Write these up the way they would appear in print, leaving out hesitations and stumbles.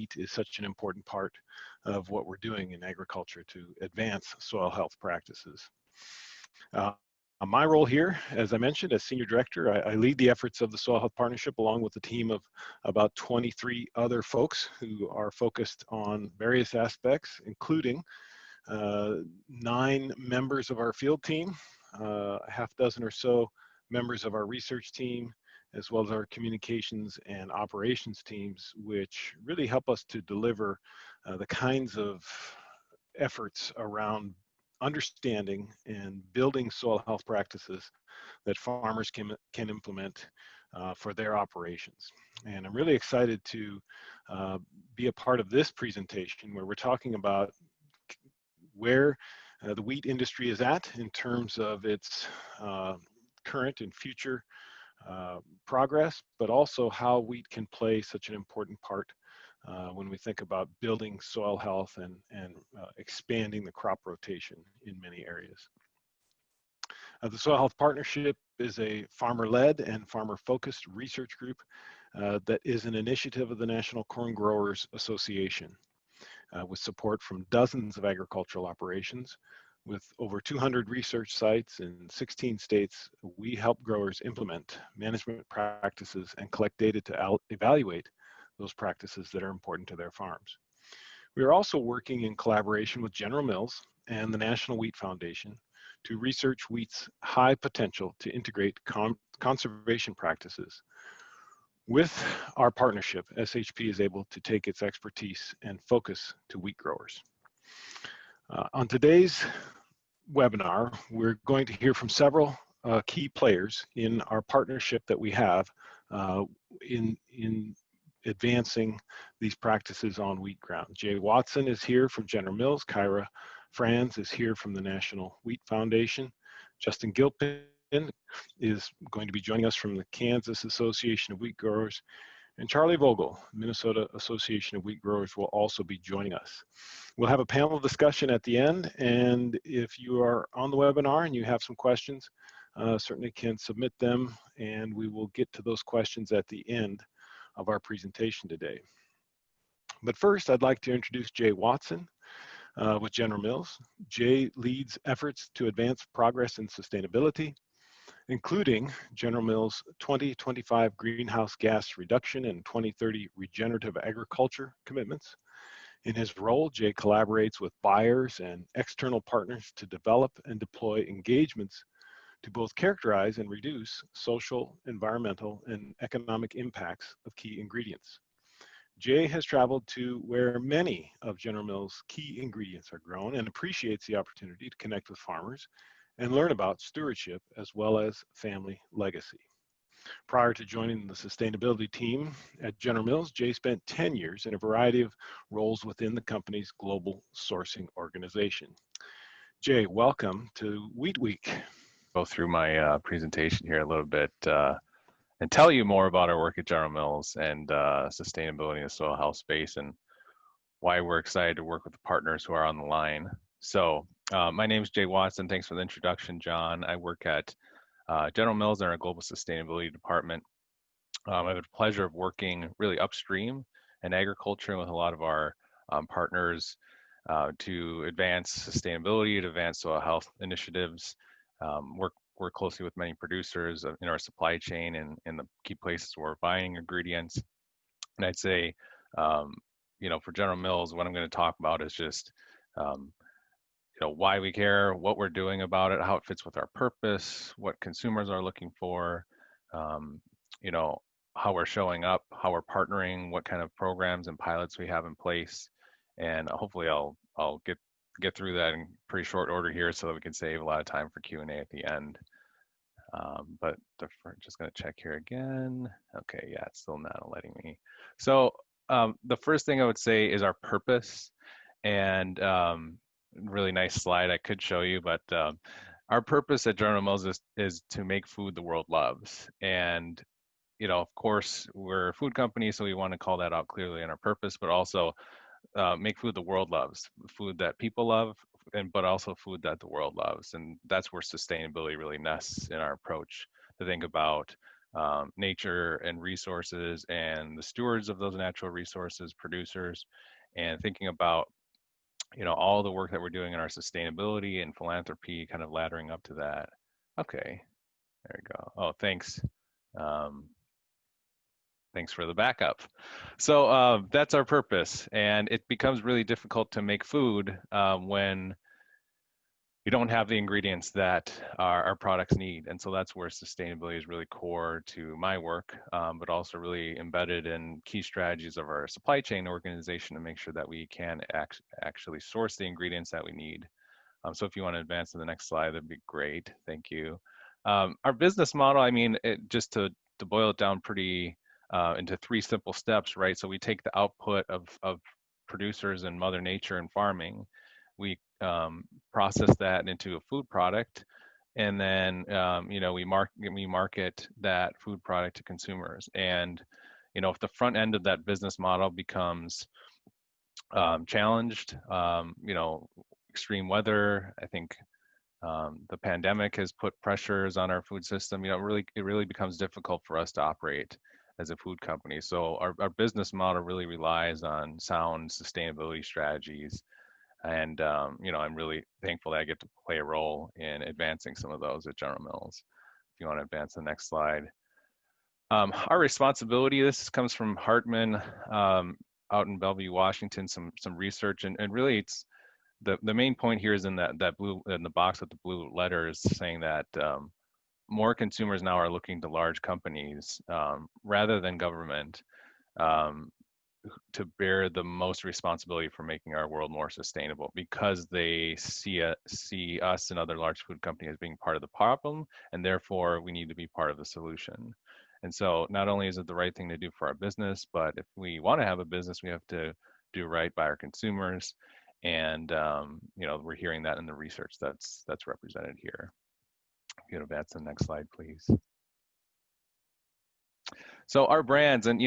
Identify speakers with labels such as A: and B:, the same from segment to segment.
A: wheat is such an important part of what we're doing in agriculture to advance soil health practices. My role here, as I mentioned, as Senior Director, I lead the efforts of the Soil Health Partnership along with a team of about 23 other folks who are focused on various aspects, including 9 members of our field team, a half dozen or so members of our research team, as well as our communications and operations teams, which really help us to deliver the kinds of efforts around understanding and building soil health practices that farmers can implement for their operations. And I'm really excited to be a part of this presentation where we're talking about where the wheat industry is at in terms of its current and future progress, but also how wheat can play such an important part when we think about building soil health and expanding the crop rotation in many areas. The Soil Health Partnership is a farmer-led and farmer-focused research group that is an initiative of the National Corn Growers Association with support from dozens of agricultural operations. With over 200 research sites in 16 states, we help growers implement management practices and collect data to evaluate those practices that are important to their farms. We are also working in collaboration with General Mills and the National Wheat Foundation to research wheat's high potential to integrate conservation practices. With our partnership, SHP is able to take its expertise and focus to wheat growers. On today's webinar, we're going to hear from several key players in our partnership that we have in advancing these practices on wheat ground. Jay Watson is here from General Mills. Keira Franz is here from the National Wheat Foundation. Justin Gilpin is going to be joining us from the Kansas Association of Wheat Growers. And Charlie Vogel, Minnesota Association of Wheat Growers, will also be joining us. We'll have a panel discussion at the end, and if you are on the webinar and you have some questions, certainly can submit them, and we will get to those questions at the end of our presentation today. But first, I'd like to introduce Jay Watson with General Mills. Jay leads efforts to advance progress in sustainability, including General Mills' 2025 greenhouse gas reduction and 2030 regenerative agriculture commitments. In his role, Jay collaborates with buyers and external partners to develop and deploy engagements to both characterize and reduce social, environmental, and economic impacts of key ingredients. Jay has traveled to where many of General Mills' key ingredients are grown and appreciates the opportunity to connect with farmers and learn about stewardship as well as family legacy. Prior to joining the sustainability team at General Mills, Jay spent 10 years in a variety of roles within the company's global sourcing organization. Jay, welcome to Wheat Week.
B: Go through my presentation here a little bit and tell you more about our work at General Mills and sustainability in the soil health space and why we're excited to work with the partners who are on the line. So my name is Jay Watson. Thanks for the introduction, John. I work at General Mills in our global sustainability department. I have the pleasure of working really upstream in agriculture and with a lot of our partners to advance sustainability, to advance soil health initiatives, work closely with many producers in our supply chain and in the key places where we're buying ingredients. And I'd say, you know, for General Mills, what I'm going to talk about is just, you know, why we care, what we're doing about it, how it fits with our purpose, what consumers are looking for, you know, how we're showing up, how we're partnering, what kind of programs and pilots we have in place. And hopefully I'll get through that in pretty short order here so that we can save a lot of time for Q&A at the end. But just going to check here again. Okay, yeah, it's still not letting me. So the first thing I would say is our purpose. And really nice slide I could show you, but our purpose at General Mills is to make food the world loves. And, you know, of course, we're a food company, so we want to call that out clearly in our purpose, but also make food the world loves, food that people love, but also food that the world loves. And that's where sustainability really nests in our approach to think about nature and resources and the stewards of those natural resources, producers, and thinking about all the work that we're doing in our sustainability and philanthropy, kind of laddering up to that. Okay, there we go. Oh, thanks. Um, Thanks for the backup. So that's our purpose, and it becomes really difficult to make food when you don't have the ingredients that our products need. And so that's where sustainability is really core to my work, but also really embedded in key strategies of our supply chain organization to make sure that we can actually source the ingredients that we need. So if you want to advance to the next slide, that'd be great. Thank you. Our business model, I mean, just to boil it down pretty into three simple steps, right? So we take the output of producers and Mother Nature and farming. We process that into a food product, and then we market that food product to consumers. And if the front end of that business model becomes challenged, extreme weather, I think the pandemic has put pressures on our food system. It really becomes difficult for us to operate as a food company. So our business model really relies on sound sustainability strategies. And I'm really thankful that I get to play a role in advancing some of those at General Mills. If you want to advance the next slide. Our responsibility, this comes from Hartman out in Bellevue, Washington, some research, and really it's the main point here is in that blue, in the box with the blue letters, saying that more consumers now are looking to large companies rather than government to bear the most responsibility for making our world more sustainable, because they see us and other large food companies as being part of the problem, and therefore we need to be part of the solution. And so not only is it the right thing to do for our business, but if we want to have a business, we have to do right by our consumers. And we're hearing that in the research that's represented here. If you could advance to the next slide, please. So our brands, and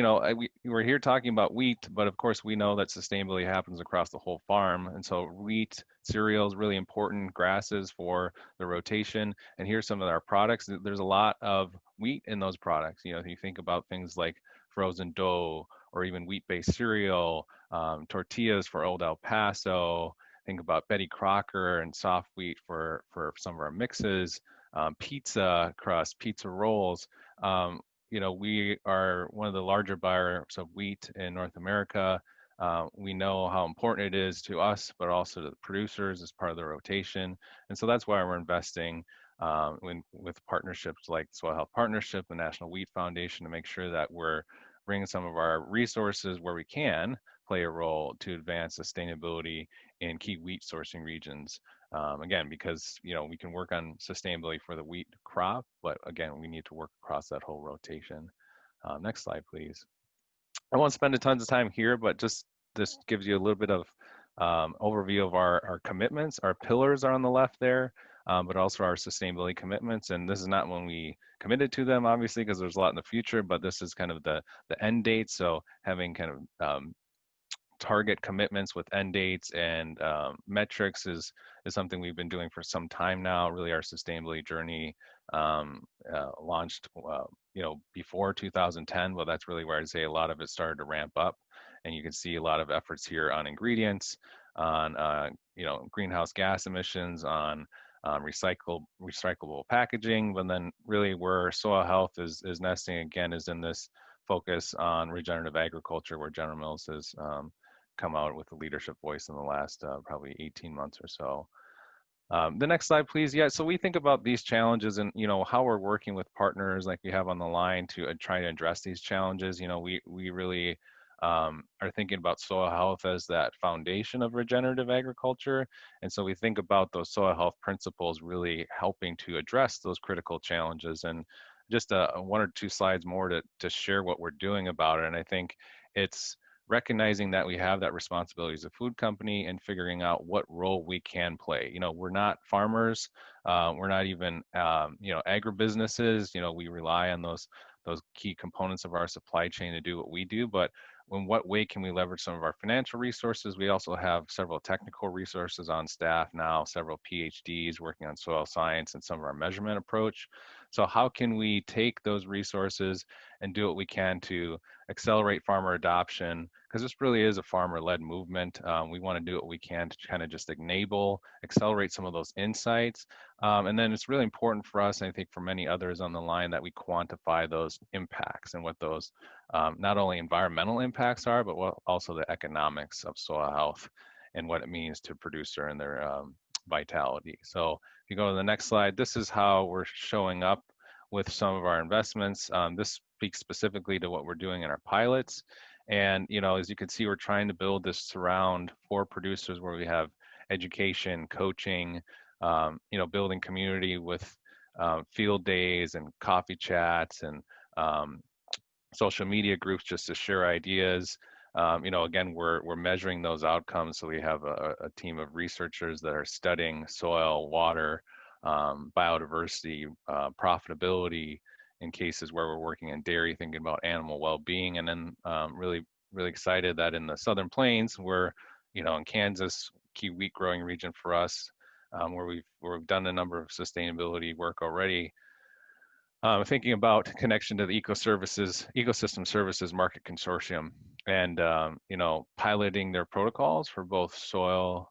B: we're here talking about wheat, but of course we know that sustainability happens across the whole farm. And so wheat, cereals, really important, grasses for the rotation. And here's some of our products. There's a lot of wheat in those products. You think about things like frozen dough, or even wheat-based cereal, tortillas for Old El Paso. Think about Betty Crocker and soft wheat for some of our mixes, pizza crust, pizza rolls. We are one of the larger buyers of wheat in North America. We know how important it is to us, but also to the producers as part of the rotation. And so that's why we're investing with partnerships like Soil Health Partnership, the National Wheat Foundation, to make sure that we're bringing some of our resources where we can play a role to advance sustainability in key wheat sourcing regions. Again, because we can work on sustainability for the wheat crop, but again, we need to work across that whole rotation. Next slide, please. I won't spend a tons of time here, but just this gives you a little bit of overview of our commitments. Our pillars are on the left there, but also our sustainability commitments. And this is not when we committed to them, obviously, because there's a lot in the future, but this is kind of the end date. So having kind of target commitments with end dates and metrics is something we've been doing for some time now. Really, our sustainability journey launched before 2010, but that's really where I'd say a lot of it started to ramp up. And you can see a lot of efforts here on ingredients, on greenhouse gas emissions, on recyclable packaging, but then really where soil health is nesting again is in this focus on regenerative agriculture, where General Mills has come out with a leadership voice in the last probably 18 months or so. The next slide, please. Yeah, so we think about these challenges and how we're working with partners like we have on the line to try to address these challenges. We really are thinking about soil health as that foundation of regenerative agriculture. And so we think about those soil health principles really helping to address those critical challenges. And just one or two slides more to share what we're doing about it. And I think it's recognizing that we have that responsibility as a food company and figuring out what role we can play. We're not farmers, we're not even agribusinesses. We rely on those key components of our supply chain to do what we do, but in what way can we leverage some of our financial resources? We also have several technical resources on staff now, several PhDs working on soil science and some of our measurement approach. So how can we take those resources and do what we can to accelerate farmer adoption? Because this really is a farmer-led movement. We want to do what we can to kind of just enable, accelerate some of those insights. And then it's really important for us, and I think for many others on the line, that we quantify those impacts and what those not only environmental impacts are, but what also the economics of soil health and what it means to producer and their vitality. So if you go to the next slide, this is how we're showing up with some of our investments. This speaks specifically to what we're doing in our pilots. And, you know, as you can see, we're trying to build this surround for producers where we have education, coaching, you know, building community with field days and coffee chats and social media groups just to share ideas. You know, again, we're measuring those outcomes. So we have a team of researchers that are studying soil, water, biodiversity, profitability in cases where we're working in dairy, thinking about animal well-being, and then really excited that in the Southern Plains, we're, you know, in Kansas, key wheat growing region for us, where we've done a number of sustainability work already. Thinking about connection to the ecosystem services market consortium, and you know, piloting their protocols for both soil,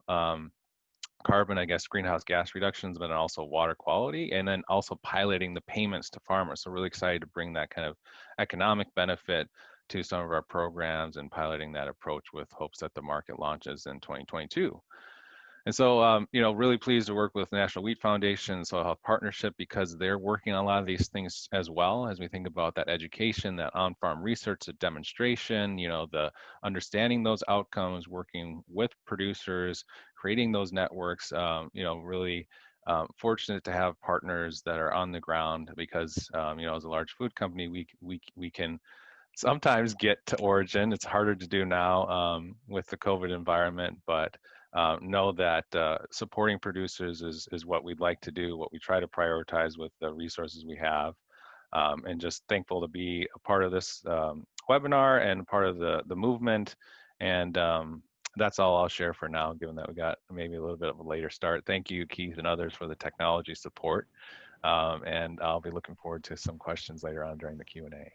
B: carbon, I guess, greenhouse gas reductions, but also water quality, and then also piloting the payments to farmers. So really excited to bring that kind of economic benefit to some of our programs and piloting that approach with hopes that the market launches in 2022. And so, you know, really pleased to work with National Wheat Foundation, Soil Health Partnership, because they're working on a lot of these things as well as we think about that education, that on-farm research, the demonstration, you know, the understanding those outcomes, working with producers, creating those networks, you know, really fortunate to have partners that are on the ground because, you know, as a large food company, we can sometimes get to origin. It's harder to do now with the COVID environment, but know that supporting producers is what we'd like to do, what we try to prioritize with the resources we have, and just thankful to be a part of this webinar and part of the movement. And that's all I'll share for now, given that we got maybe a little bit of a later start. Thank you, Keith and others, for the technology support. And I'll be looking forward to some questions later on during the Q&A.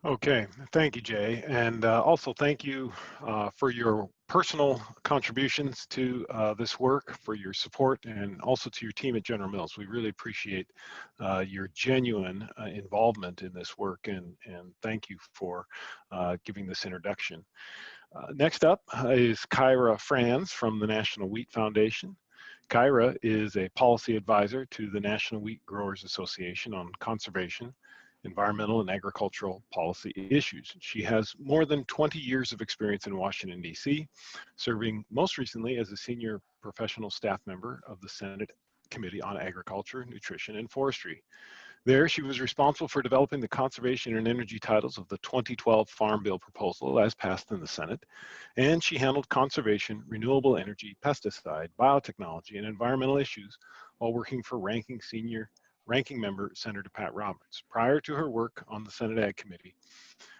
A: Okay, thank you, Jay. And also thank you for your personal contributions to this work, for your support, and also to your team at General Mills. We really appreciate your genuine involvement in this work, and thank you for giving this introduction. Next up is Keira Franz from the National Wheat Foundation. Keira is a policy advisor to the National Wheat Growers Association on conservation, environmental and agricultural policy issues. She has more than 20 years of experience in Washington, D.C., serving most recently as a senior professional staff member of the Senate Committee on Agriculture, Nutrition, and Forestry. There, she was responsible for developing the conservation and energy titles of the 2012 Farm Bill proposal as passed in the Senate, and she handled conservation, renewable energy, pesticide, biotechnology, and environmental issues while working for Ranking Member Senator Pat Roberts. Prior to her work on the Senate Ag Committee,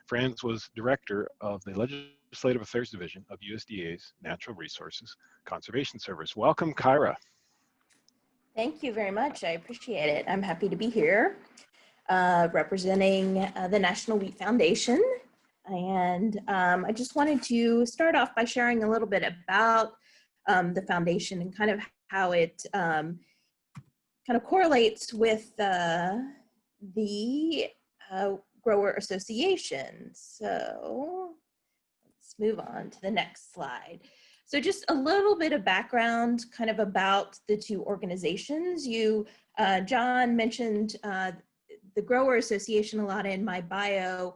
A: Franz was director of the Legislative Affairs Division of USDA's Natural Resources Conservation Service. Welcome, Keira.
C: Thank you very much. I appreciate it. I'm happy to be here representing the National Wheat Foundation. And I just wanted to start off by sharing a little bit about the foundation and kind of how it kind of correlates with the Grower Association. So let's move on to the next slide. So just a little bit of background kind of about the two organizations. John mentioned the Grower Association a lot in my bio.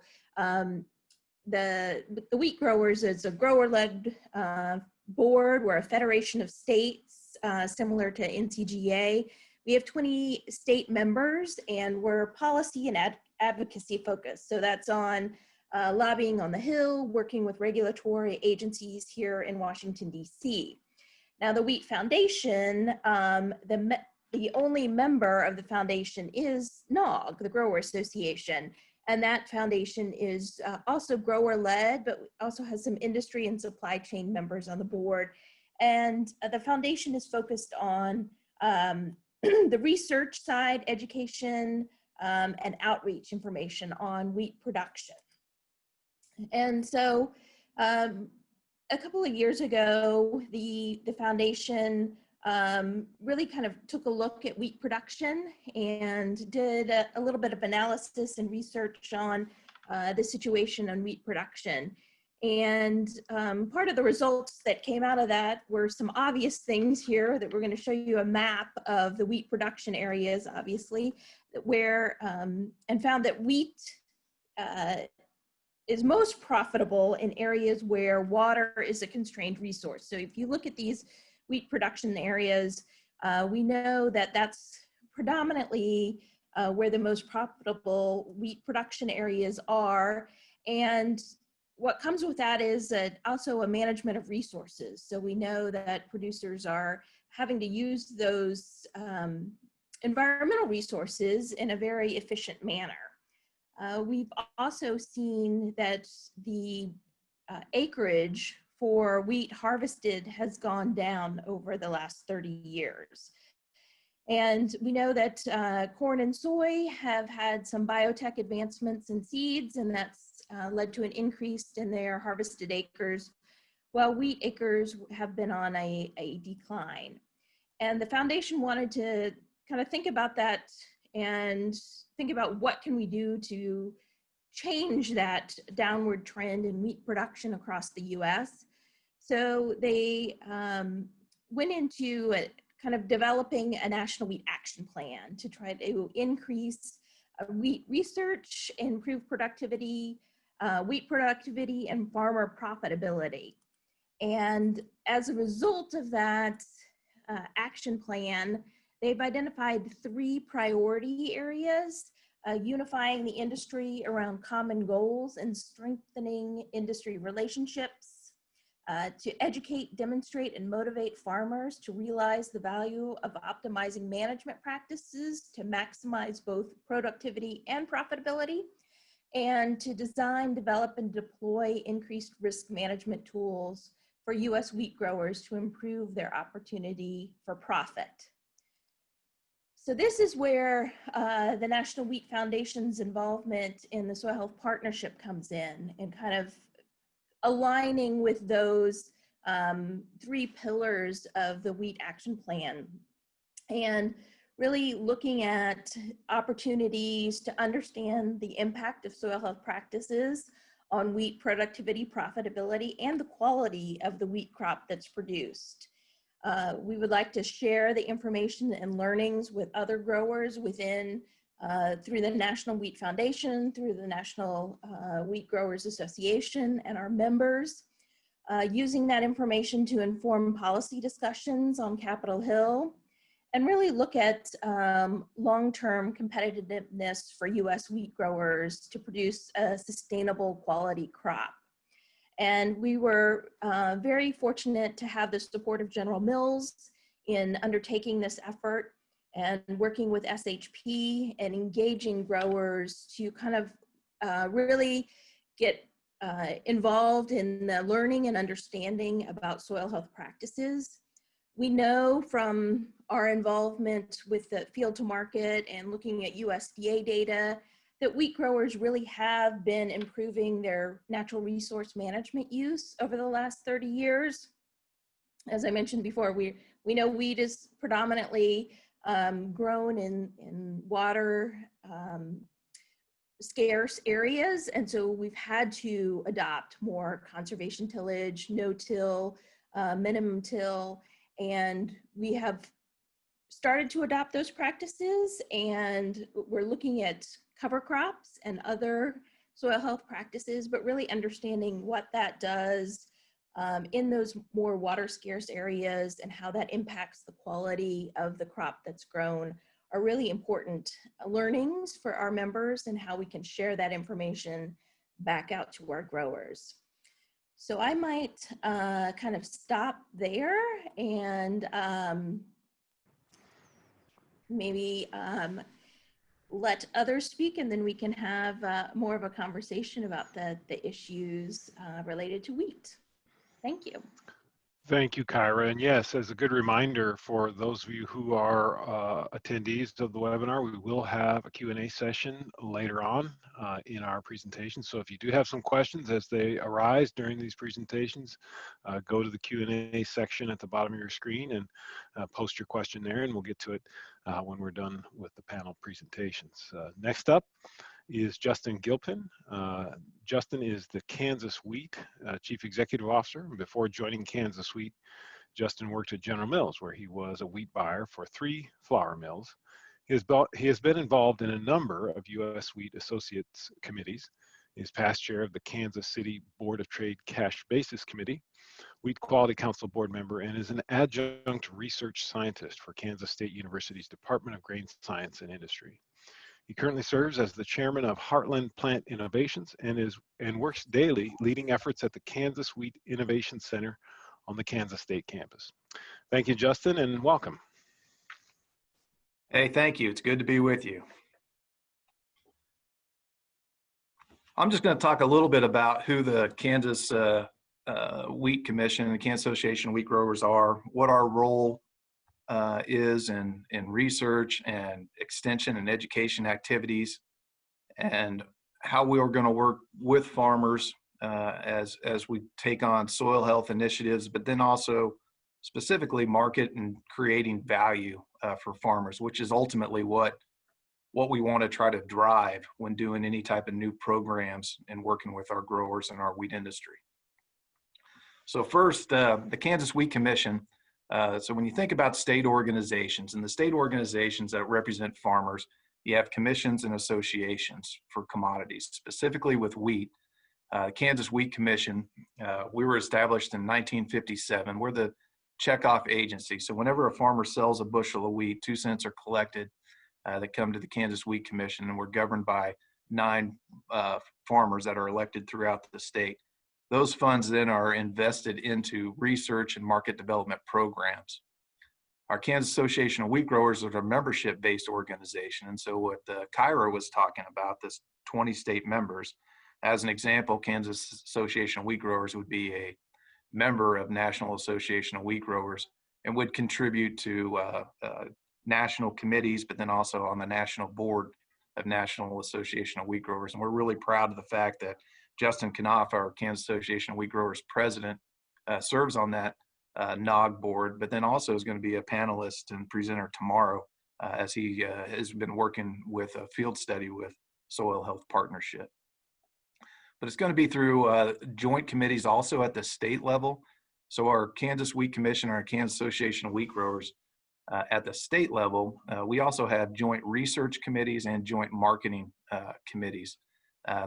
C: The Wheat Growers is a grower-led board. We're a federation of states similar to NCGA. We have 20 state members, and we're policy and advocacy focused. So that's on lobbying on the Hill, working with regulatory agencies here in Washington, D.C. Now, the Wheat Foundation, the only member of the foundation is NOG, the Grower Association. And that foundation is also grower-led, but also has some industry and supply chain members on the board. And the foundation is focused on the research side, education, and outreach information on wheat production. And so a couple of years ago, the foundation really kind of took a look at wheat production and did a little bit of analysis and research on the situation on wheat production. And part of the results that came out of that were some obvious things here that we're going to show you a map of the wheat production areas, obviously, where, and found that wheat is most profitable in areas where water is a constrained resource. So if you look at these wheat production areas, we know that that's predominantly where the most profitable wheat production areas are. And what comes with that is also a management of resources. So we know that producers are having to use those environmental resources in a very efficient manner. We've also seen that the acreage for wheat harvested has gone down over the last 30 years. And we know that corn and soy have had some biotech advancements in seeds, and that's led to an increase in their harvested acres, while wheat acres have been on a decline. And the foundation wanted to kind of think about that and think about what can we do to change that downward trend in wheat production across the US. So they went into kind of developing a national wheat action plan to try to increase wheat research, improve productivity, wheat productivity, and farmer profitability. And as a result of that action plan, they've identified 3 priority areas: unifying the industry around common goals and strengthening industry relationships, to educate, demonstrate, and motivate farmers to realize the value of optimizing management practices to maximize both productivity and profitability, and to design, develop, and deploy increased risk management tools for US wheat growers to improve their opportunity for profit. So this is where the National Wheat Foundation's involvement in the Soil Health Partnership comes in, and kind of aligning with those 3 pillars of the Wheat Action Plan, and really looking at opportunities to understand the impact of soil health practices on wheat productivity, profitability, and the quality of the wheat crop that's produced. We would like to share the information and learnings with other growers within, through the National Wheat Foundation, through the National Wheat Growers Association, and our members, using that information to inform policy discussions on Capitol Hill, and really look at long-term competitiveness for US wheat growers to produce a sustainable quality crop. And we were very fortunate to have the support of General Mills in undertaking this effort and working with SHP and engaging growers to kind of really get involved in the learning and understanding about soil health practices. We know from our involvement with the field to market and looking at USDA data that wheat growers really have been improving their natural resource management use over the last 30 years. As I mentioned before, we know wheat is predominantly grown in water scarce areas, and so we've had to adopt more conservation tillage, no-till, minimum till, and we have started to adopt those practices, and we're looking at cover crops and other soil health practices, but really understanding what that does in those more water scarce areas and how that impacts the quality of the crop that's grown are really important learnings for our members, and how we can share that information back out to our growers. So I might kind of stop there and maybe let others speak, and then we can have more of a conversation about the issues related to wheat. Thank you.
A: Thank you, Kyra. And yes, as a good reminder for those of you who are attendees of the webinar, we will have a Q&A session later on in our presentation. So if you do have some questions as they arise during these presentations, go to the Q&A section at the bottom of your screen and post your question there, and we'll get to it when we're done with the panel presentations. Next up is Justin Gilpin. Justin is the Kansas Wheat Chief Executive Officer. Before joining Kansas Wheat, Justin worked at General Mills, where he was a wheat buyer for 3 flour mills. He has been involved in a number of U.S. Wheat Associates committees. He is past chair of the Kansas City Board of Trade Cash Basis Committee, Wheat Quality Council board member, and is an adjunct research scientist for Kansas State University's Department of Grain Science and Industry. He currently serves as the chairman of Heartland Plant Innovations and works daily leading efforts at the Kansas Wheat Innovation Center on the Kansas State campus. Thank you, Justin, and welcome.
D: Hey, thank you. It's good to be with you. I'm just going to talk a little bit about who the Kansas Wheat Commission and the Kansas Association of Wheat Growers are, what our role is in research and extension and education activities, and how we are going to work with farmers as we take on soil health initiatives, but then also specifically market and creating value for farmers, which is ultimately what we want to try to drive when doing any type of new programs and working with our growers and our wheat industry. So first, the Kansas Wheat Commission. So when you think about state organizations, and the state organizations that represent farmers, you have commissions and associations for commodities, specifically with wheat. Kansas Wheat Commission, we were established in 1957. We're the checkoff agency. So whenever a farmer sells a bushel of wheat, 2 cents are collected that come to the Kansas Wheat Commission, and we're governed by 9 farmers that are elected throughout the state. Those funds then are invested into research and market development programs. Our Kansas Association of Wheat Growers is a membership-based organization. And so what Keira was talking about, this 20 state members, as an example, Kansas Association of Wheat Growers would be a member of National Association of Wheat Growers and would contribute to national committees, but then also on the national board of National Association of Wheat Growers. And we're really proud of the fact that Justin Knopf, our Kansas Association of Wheat Growers president, serves on that NOG board, but then also is going to be a panelist and presenter tomorrow as he has been working with a field study with Soil Health Partnership. But it's going to be through joint committees also at the state level. So our Kansas Wheat Commission, our Kansas Association of Wheat Growers at the state level, we also have joint research committees and joint marketing committees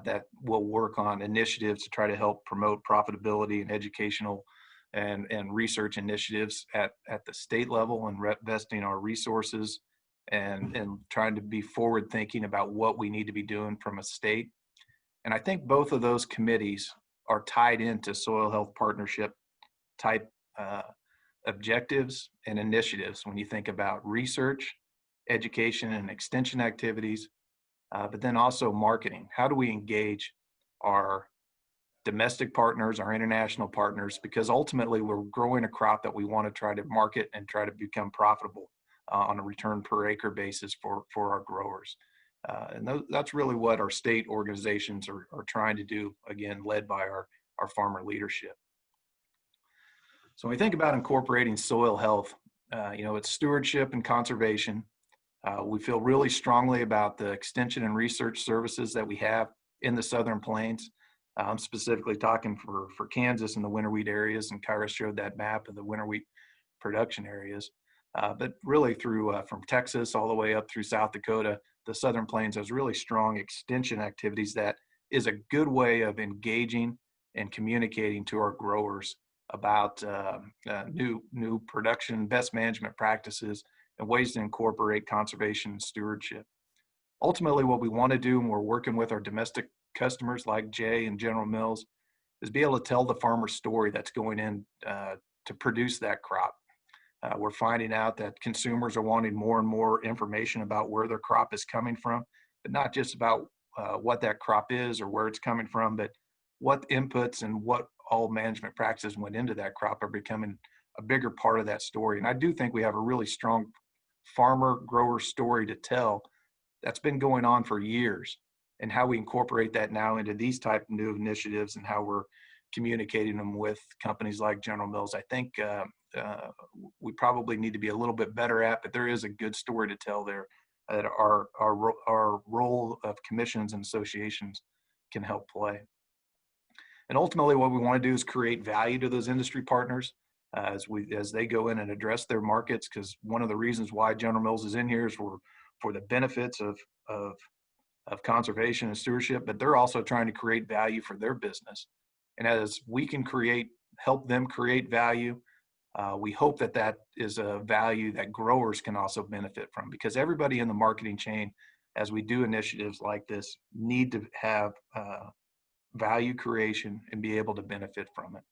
D: that will work on initiatives to try to help promote profitability and educational and research initiatives at the state level, and investing our resources and trying to be forward thinking about what we need to be doing from a state. And I think both of those committees are tied into Soil Health Partnership type objectives and initiatives when you think about research, education, and extension activities, but then also marketing. How do we engage our domestic partners, our international partners, because ultimately we're growing a crop that we want to try to market and try to become profitable on a return per acre basis for our growers. And that's really what our state organizations are trying to do, again, led by our farmer leadership. So when we think about incorporating soil health, it's stewardship and conservation. We feel really strongly about the extension and research services that we have in the Southern Plains. I'm specifically talking for Kansas and the winter wheat areas, and Keira showed that map of the winter wheat production areas. But really through from Texas all the way up through South Dakota, the Southern Plains has really strong extension activities that is a good way of engaging and communicating to our growers about new production, best management practices, and ways to incorporate conservation and stewardship. Ultimately, what we want to do when we're working with our domestic customers like Jay and General Mills is be able to tell the farmer story that's going in to produce that crop. We're finding out that consumers are wanting more and more information about where their crop is coming from, but not just about what that crop is or where it's coming from, but what inputs and what all management practices went into that crop are becoming a bigger part of that story. And I do think we have a really strong farmer grower story to tell that's been going on for years, and how we incorporate that now into these type of new initiatives and how we're communicating them with companies like General Mills. I think we probably need to be a little bit better at, but there is a good story to tell there that our role of commissions and associations can help play. And ultimately what we want to do is create value to those industry partners as they go in and address their markets, because one of the reasons why General Mills is in here is for the benefits of conservation and stewardship, but they're also trying to create value for their business. And as we can help them create value, we hope that is a value that growers can also benefit from, because everybody in the marketing chain, as we do initiatives like this, need to have value creation and be able to benefit from it.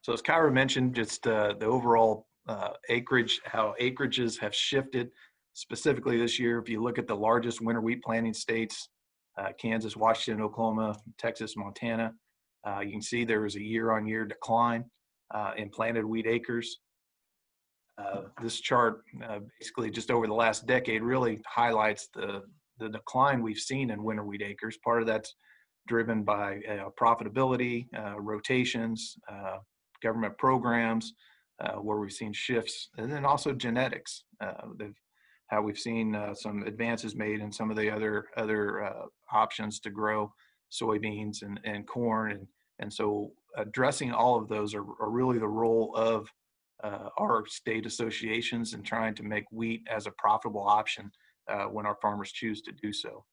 D: So as Keira mentioned, just the overall acreage, how acreages have shifted specifically this year. If you look at the largest winter wheat planting states, Kansas, Washington, Oklahoma, Texas, Montana, you can see there was a year-on-year decline in planted wheat acres. This chart basically just over the last decade really highlights the decline we've seen in winter wheat acres. Part of that's driven by profitability, rotations, government programs, where we've seen shifts, and then also genetics. How we've seen some advances made in some of the other options to grow soybeans and corn. And so addressing all of those are really the role of our state associations and trying to make wheat as a profitable option when our farmers choose to do so.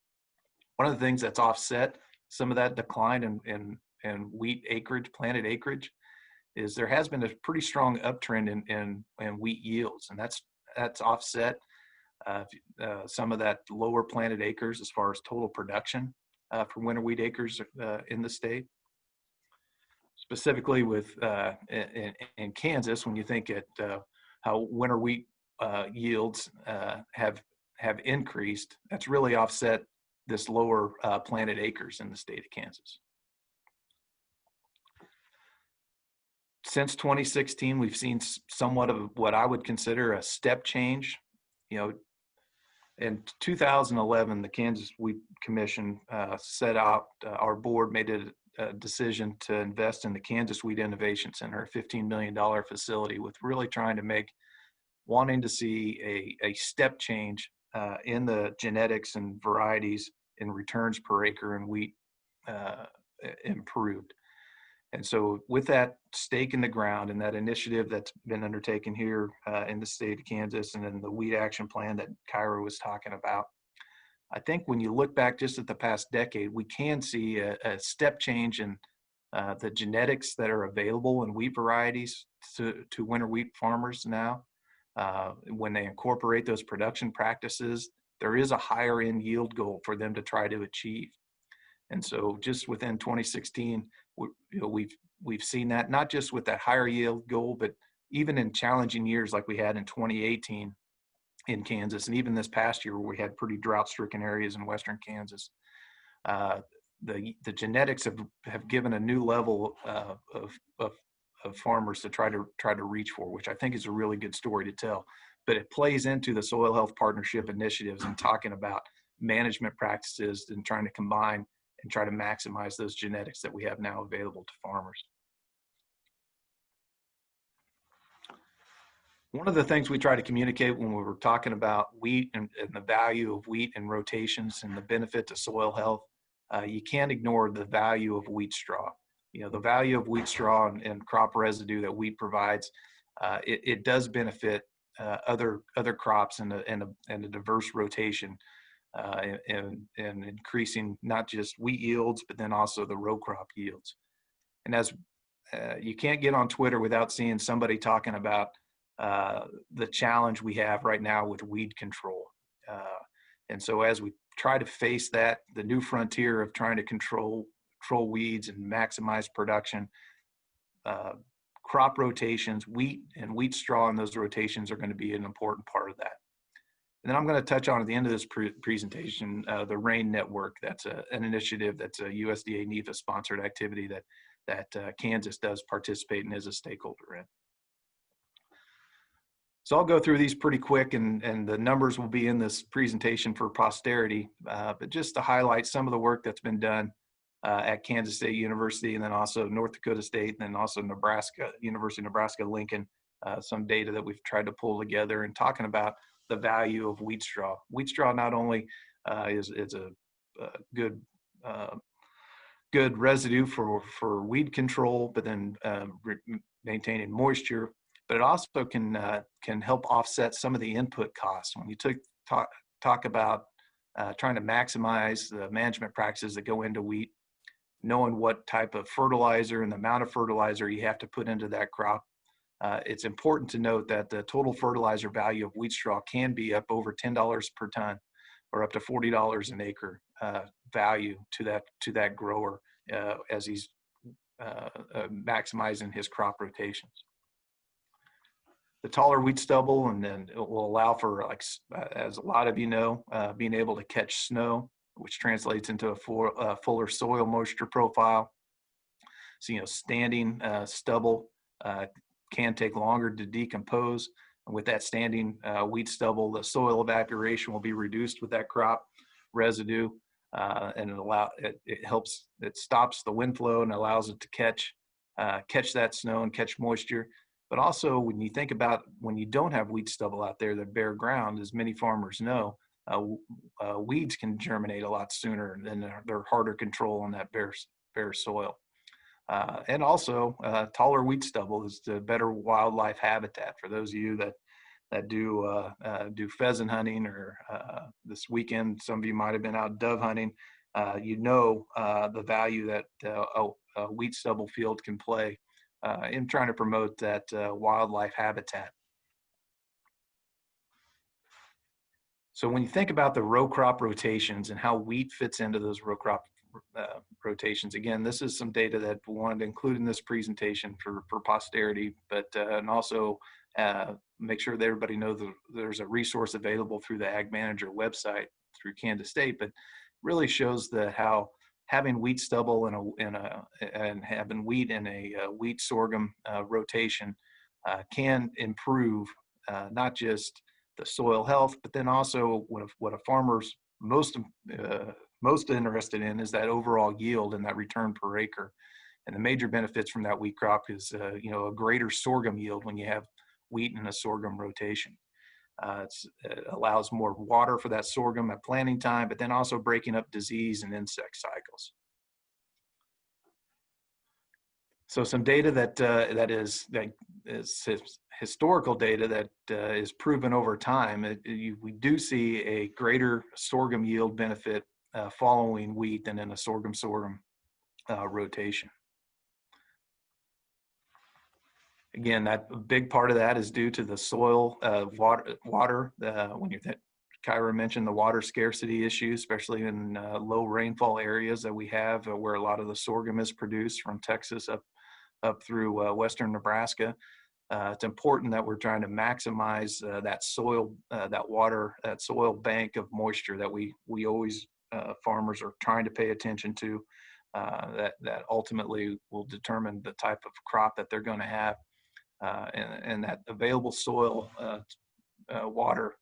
D: One of the things that's offset some of that decline in wheat acreage, planted acreage, is there has been a pretty strong uptrend in wheat yields, and that's offset some of that lower planted acres as far as total production for winter wheat acres in the state. Specifically in Kansas, when you think at how winter wheat yields have increased, that's really offset this lower planted acres in the state of Kansas. Since 2016, we've seen somewhat of what I would consider a step change. In 2011, the Kansas Wheat Commission set out, our board made a decision to invest in the Kansas Wheat Innovation Center, a $15 million facility, with really wanting to see a step change in the genetics and varieties and returns per acre in wheat improved. And so with that stake in the ground and that initiative that's been undertaken here in the state of Kansas, and then the wheat action plan that Keira was talking about, I think when you look back just at the past decade, we can see a step change in the genetics that are available in wheat varieties to winter wheat farmers now. When they incorporate those production practices, there is a higher end yield goal for them to try to achieve. And so just within 2016, we've seen that, not just with that higher yield goal, but even in challenging years like we had in 2018 in Kansas, and even this past year where we had pretty drought-stricken areas in western Kansas. The genetics have given a new level of farmers to try to reach for, which I think is a really good story to tell. But it plays into the soil health partnership initiatives and talking about management practices and trying to combine and try to maximize those genetics that we have now available to farmers. One of the things we try to communicate when we were talking about wheat and the value of wheat and rotations and the benefit to soil health, you can't ignore the value of wheat straw. The value of wheat straw and crop residue that wheat provides, it does benefit other crops and a diverse rotation and increasing not just wheat yields, but then also the row crop yields. And as you can't get on Twitter without seeing somebody talking about the challenge we have right now with weed control. And so as we try to face that, the new frontier of trying to control weeds and maximize production, crop rotations, wheat and wheat straw in those rotations are going to be an important part of that. And then I'm going to touch on at the end of this presentation, the RAIN network. That's an initiative that's a USDA NEPA sponsored activity that Kansas does participate in as a stakeholder in. So I'll go through these pretty quick, and the numbers will be in this presentation for posterity, but just to highlight some of the work that's been done at Kansas State University, and then also North Dakota State, and then also Nebraska, University of Nebraska-Lincoln, some data that we've tried to pull together and talking about the value of wheat straw. Wheat straw not only is a good residue for weed control, but then maintaining moisture, but it also can help offset some of the input costs. When you talk about trying to maximize the management practices that go into wheat, knowing what type of fertilizer and the amount of fertilizer you have to put into that crop, it's important to note that the total fertilizer value of wheat straw can be up over $10 per ton, or up to $40 an acre value to that grower as he's maximizing his crop rotations. The taller wheat stubble, and then it will allow for, like, as a lot of you know, being able to catch snow, which translates into a fuller soil moisture profile. So, you know, standing stubble can take longer to decompose. And with that standing wheat stubble, the soil evaporation will be reduced with that crop residue, and it stops the wind flow and allows it to catch that snow and catch moisture. But also, when you think about when you don't have wheat stubble out there, the bare ground, as many farmers know, weeds can germinate a lot sooner, and they're harder control on that bare soil. And also, taller wheat stubble is the better wildlife habitat. For those of you that do pheasant hunting, or this weekend, some of you might have been out dove hunting. You know the value that a wheat stubble field can play in trying to promote that wildlife habitat. So when you think about the row crop rotations and how wheat fits into those row crop rotations, again, this is some data that we wanted to include in this presentation for posterity, but and also make sure that everybody knows that there's a resource available through the Ag Manager website through Kansas State, but really shows how having wheat stubble and having wheat in a wheat sorghum rotation can improve not just the soil health, but then also what a farmer's most interested in is that overall yield and that return per acre. And the major benefits from that wheat crop is a greater sorghum yield when you have wheat in a sorghum rotation. It allows more water for that sorghum at planting time, but then also breaking up disease and insect cycles. So some data that is historical data that is proven over time. We do see a greater sorghum yield benefit following wheat than in a sorghum rotation. Again, that a big part of that is due to the soil water. When Keira mentioned the water scarcity issue, especially in low rainfall areas that we have, where a lot of the sorghum is produced, from Texas up through western Nebraska. It's important that we're trying to maximize that soil, that water, that soil bank of moisture that we always farmers are trying to pay attention to. That ultimately will determine the type of crop that they're going to have. And that available soil water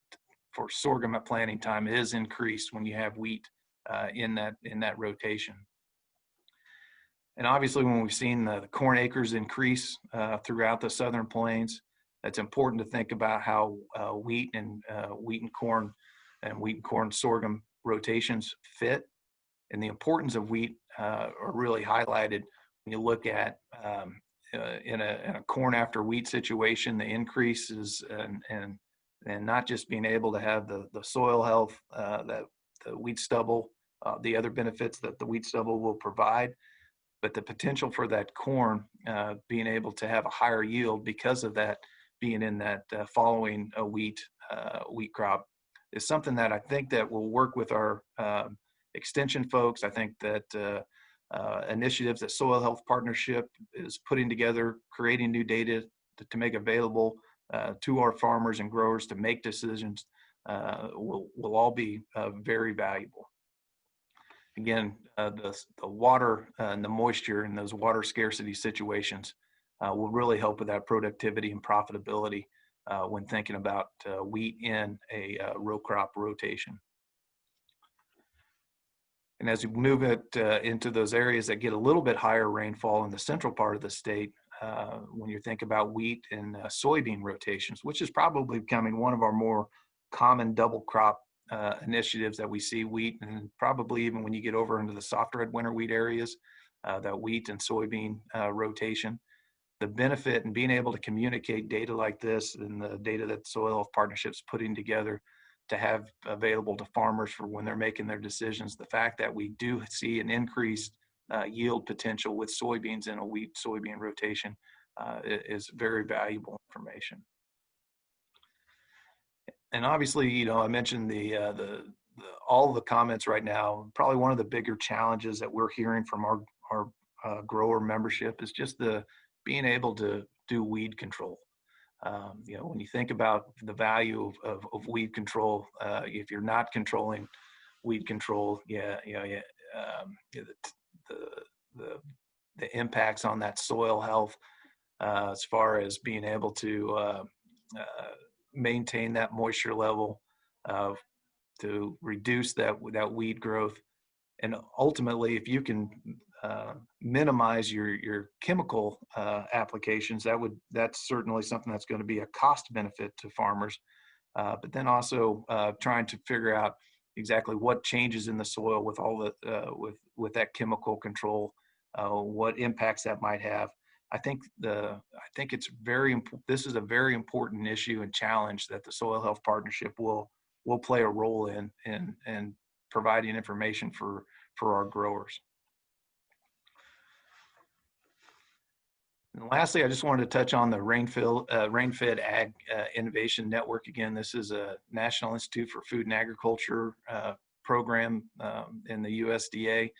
D: for sorghum at planting time is increased when you have wheat in that rotation. And obviously, when we've seen the corn acres increase throughout the Southern Plains, it's important to think about how wheat and corn sorghum rotations fit, and the importance of wheat are really highlighted when you look at in a corn after wheat situation. The increases and not just being able to have the soil health that the wheat stubble, the other benefits that the wheat stubble will provide, but the potential for that corn being able to have a higher yield because of that being in that following a wheat crop is something that I think that will work with our extension folks. I think that initiatives that Soil Health Partnership is putting together, creating new data to make available to our farmers and growers to make decisions will all be very valuable. Again, the water and the moisture in those water scarcity situations will really help with that productivity and profitability when thinking about wheat in a row crop rotation. And as we move it into those areas that get a little bit higher rainfall in the central part of the state, when you think about wheat and soybean rotations, which is probably becoming one of our more common double crop initiatives that we see, wheat, and probably even when you get over into the soft red winter wheat areas, that wheat and soybean rotation. The benefit in being able to communicate data like this and the data that Soil Health Partnership's putting together to have available to farmers for when they're making their decisions, the fact that we do see an increased yield potential with soybeans in a wheat soybean rotation is very valuable information. And obviously, you know, I mentioned all the comments right now. Probably one of the bigger challenges that we're hearing from our grower membership is just being able to do weed control. You know, when you think about the value of weed control, if you're not controlling weed control, the impacts on that soil health, as far as being able to maintain that moisture level, to reduce that weed growth, and ultimately, if you can minimize your chemical applications, that's certainly something that's going to be a cost benefit to farmers. But then also trying to figure out exactly what changes in the soil with all with that chemical control, what impacts that might have. I think it's this is a very important issue and challenge that the Soil Health Partnership will play a role in providing information for our growers. And lastly, I just wanted to touch on the Rain-Fed Ag Innovation Network. Again, this is a National Institute for Food and Agriculture program in the USDA.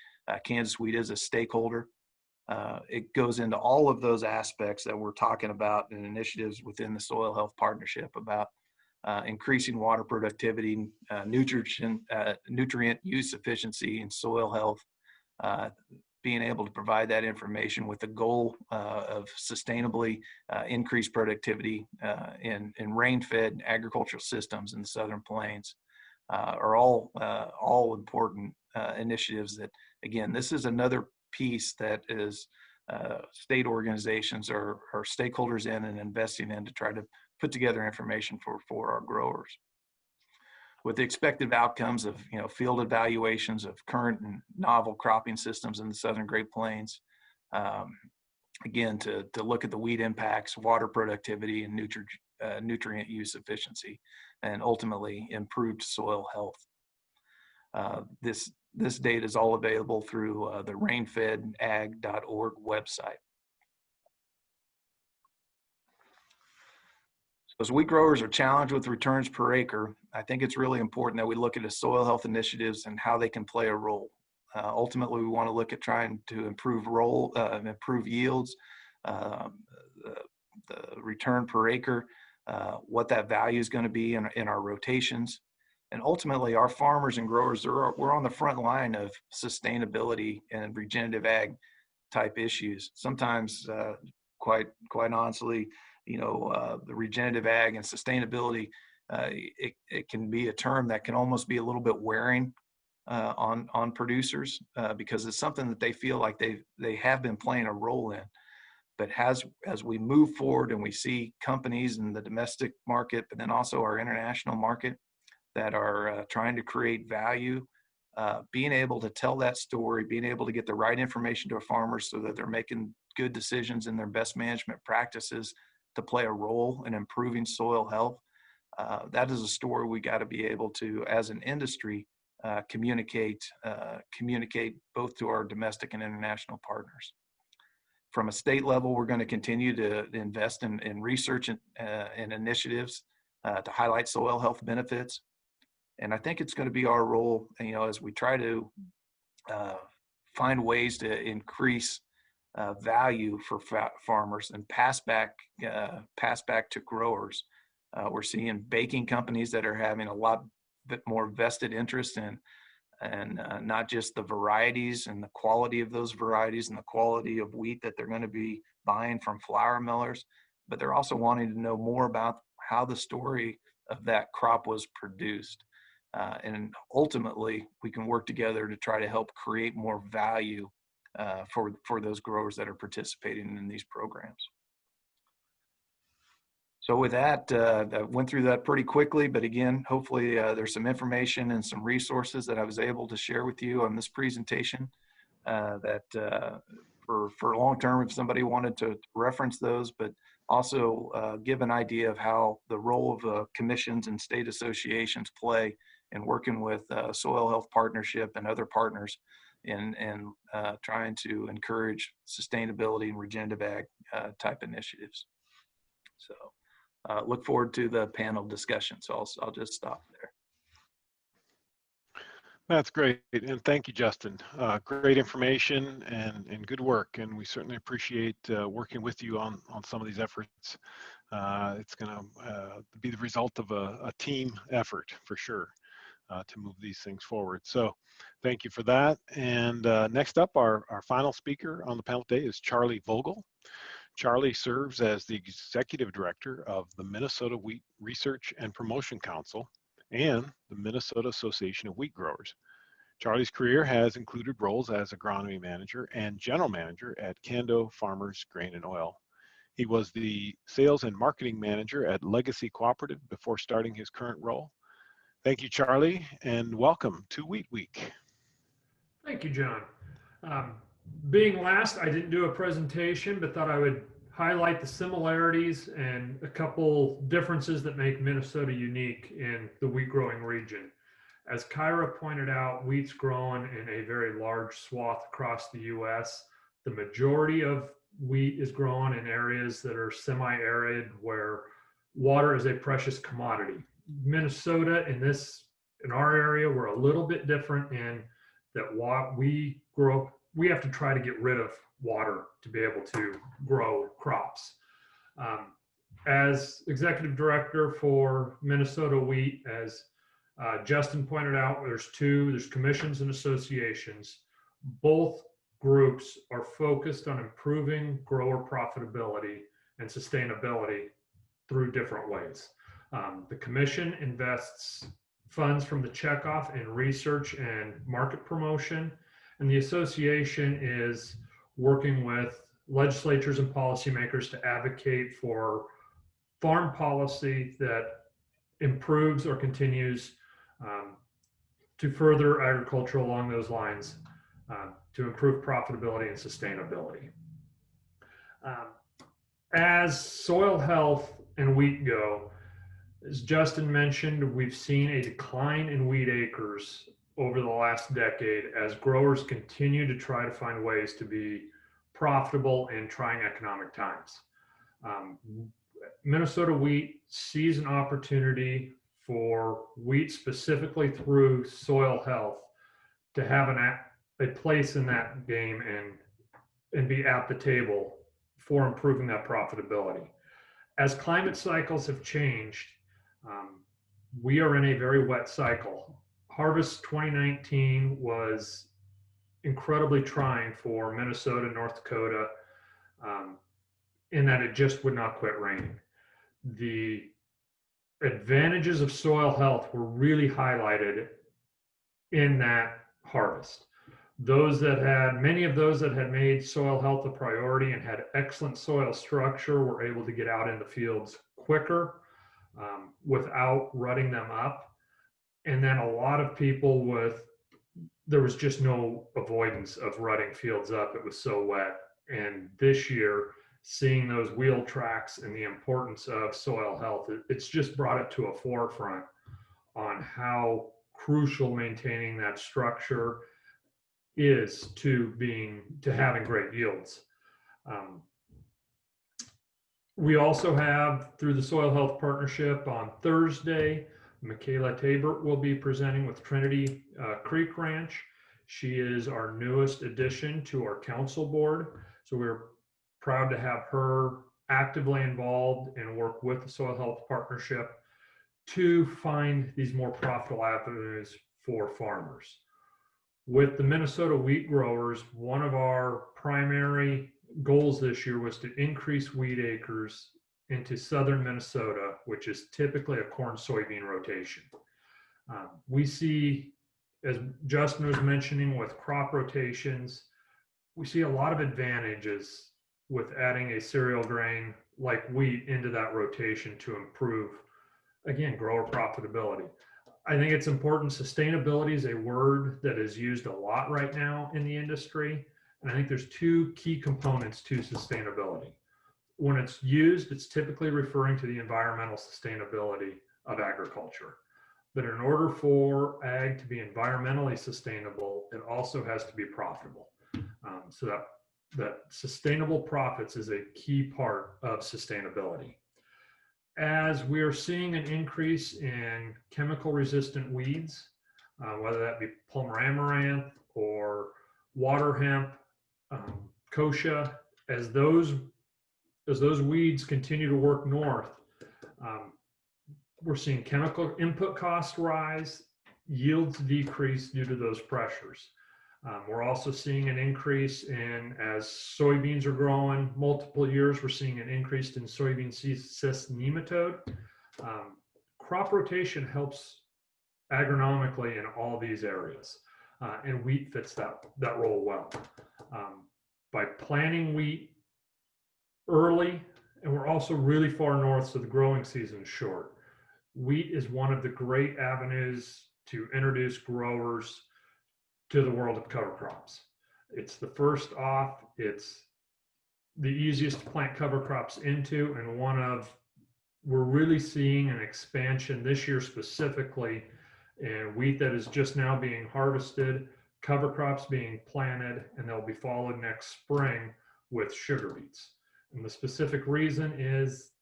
D: Kansas Wheat is a stakeholder. It goes into all of those aspects that we're talking about and initiatives within the Soil Health Partnership about increasing water productivity, nutrient use efficiency, and soil health, being able to provide that information with the goal of sustainably increased productivity in rain-fed agricultural systems in the Southern Plains are all important initiatives that, again, this is another piece that is state organizations are stakeholders in and investing in to try to put together information for our growers. With the expected outcomes of field evaluations of current and novel cropping systems in the Southern Great Plains, again to look at the weed impacts, water productivity, and nutrient use efficiency, and ultimately improved soil health. This data is all available through the rainfedag.org website. As wheat growers are challenged with returns per acre, I think it's really important that we look at the soil health initiatives and how they can play a role. Ultimately, we want to look at trying to improve yields, the return per acre, what that value is going to be in our rotations. And ultimately, our farmers and growers, we're on the front line of sustainability and regenerative ag type issues. Sometimes, quite honestly, the regenerative ag and sustainability, it can be a term that can almost be a little bit wearing on producers because it's something that they feel like they have been playing a role in. But as we move forward and we see companies in the domestic market, but then also our international market that are trying to create value, being able to tell that story, being able to get the right information to our farmers so that they're making good decisions in their best management practices to play a role in improving soil health. That is a story we got to be able to, as an industry, communicate both to our domestic and international partners. From a state level, we're going to continue to invest in research and initiatives to highlight soil health benefits. And I think it's going to be our role, as we try to find ways to increase value for farmers and pass back to growers. We're seeing baking companies that are having a lot bit more vested interest in, and not just the varieties and the quality of those varieties and the quality of wheat that they're going to be buying from flour millers, but they're also wanting to know more about how the story of that crop was produced. And ultimately, we can work together to try to help create more value for those growers that are participating in these programs. So with that, I went through that pretty quickly, but again, hopefully there's some information and some resources that I was able to share with you on this presentation that for long term, if somebody wanted to reference those, but also give an idea of how the role of commissions and state associations play in working with Soil Health Partnership and other partners in trying to encourage sustainability and regenerative ag type initiatives. So look forward to the panel discussion. So I'll just stop there.
A: That's great, and thank you, Justin. Great information and good work, and we certainly appreciate working with you on some of these efforts. It's going to be the result of a team effort for sure to move these things forward. So thank you for that. And next up, our final speaker on the panel today is Charlie Vogel. Charlie serves as the Executive Director of the Minnesota Wheat Research and Promotion Council and the Minnesota Association of Wheat Growers. Charlie's career has included roles as agronomy manager and general manager at Cando Farmers Grain and Oil. He was the sales and marketing manager at Legacy Cooperative before starting his current role. Thank you, Charlie, and welcome to Wheat Week.
E: Thank you, John. Being last, I didn't do a presentation, but thought I would highlight the similarities and a couple differences that make Minnesota unique in the wheat growing region. As Keira pointed out, wheat's grown in a very large swath across the U.S. The majority of wheat is grown in areas that are semi-arid where water is a precious commodity. Minnesota, in our area, we're a little bit different in that we have to try to get rid of water to be able to grow crops. As executive director for Minnesota Wheat, as Justin pointed out, there's commissions and associations. Both groups are focused on improving grower profitability and sustainability through different ways. The commission invests funds from the checkoff in research and market promotion, and the association is working with legislatures and policymakers to advocate for farm policy that improves or continues to further agriculture along those lines to improve profitability and sustainability. As soil health and wheat go, as Justin mentioned, we've seen a decline in wheat acres over the last decade as growers continue to try to find ways to be profitable in trying economic times. Minnesota Wheat sees an opportunity for wheat specifically through soil health to have a place in that game and be at the table for improving that profitability. As climate cycles have changed, we are in a very wet cycle. Harvest 2019 was incredibly trying for Minnesota, North Dakota, in that it just would not quit raining. The advantages of soil health were really highlighted in that harvest. Many of those that had made soil health a priority and had excellent soil structure were able to get out in the fields quicker without rutting them up. And then a lot of people there was just no avoidance of rutting fields up. It was so wet. And this year, seeing those wheel tracks and the importance of soil health, it's just brought it to a forefront on how crucial maintaining that structure is to having great yields. We also have, through the Soil Health Partnership on Thursday, Michaela Tabert will be presenting with Trinity Creek Ranch. She is our newest addition to our council board. So we're proud to have her actively involved and work with the Soil Health Partnership to find these more profitable avenues for farmers. With the Minnesota wheat growers, one of our primary goals this year was to increase wheat acres into southern Minnesota, which is typically a corn-soybean rotation. We see, as Justin was mentioning, with crop rotations, we see a lot of advantages with adding a cereal grain like wheat into that rotation to improve, again, grower profitability. I think it's important. Sustainability is a word that is used a lot right now in the industry. And I think there's two key components to sustainability. When it's used, it's typically referring to the environmental sustainability of agriculture. But in order for ag to be environmentally sustainable, it also has to be profitable. So that sustainable profits is a key part of sustainability. As we are seeing an increase in chemical resistant weeds, whether that be Palmer amaranth or water hemp, kochia, as those weeds continue to work north, we're seeing chemical input costs rise, yields decrease due to those pressures. We're also seeing an increase in, as soybeans are growing multiple years, we're seeing an increase in soybean cyst nematode. Crop rotation helps agronomically in all these areas, and wheat fits that role well. By planting wheat early, and we're also really far north, so the growing season is short. Wheat is one of the great avenues to introduce growers to the world of cover crops. It's the first off, it's the easiest to plant cover crops into, and we're really seeing an expansion this year specifically in wheat that is just now being harvested, cover crops being planted, and they'll be followed next spring with sugar beets. And the specific reason is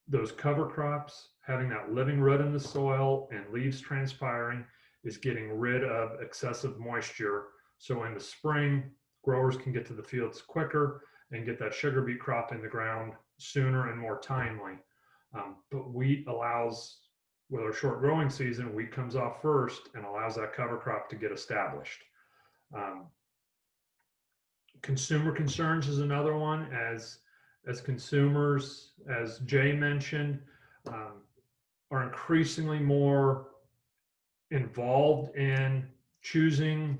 E: those cover crops having that living root in the soil and leaves transpiring is getting rid of excessive moisture. So in the spring, growers can get to the fields quicker and get that sugar beet crop in the ground sooner and more timely. But wheat allows, with our short growing season, wheat comes off first and allows that cover crop to get established. Consumer concerns is another one. As consumers, as Jay mentioned, are increasingly more involved in choosing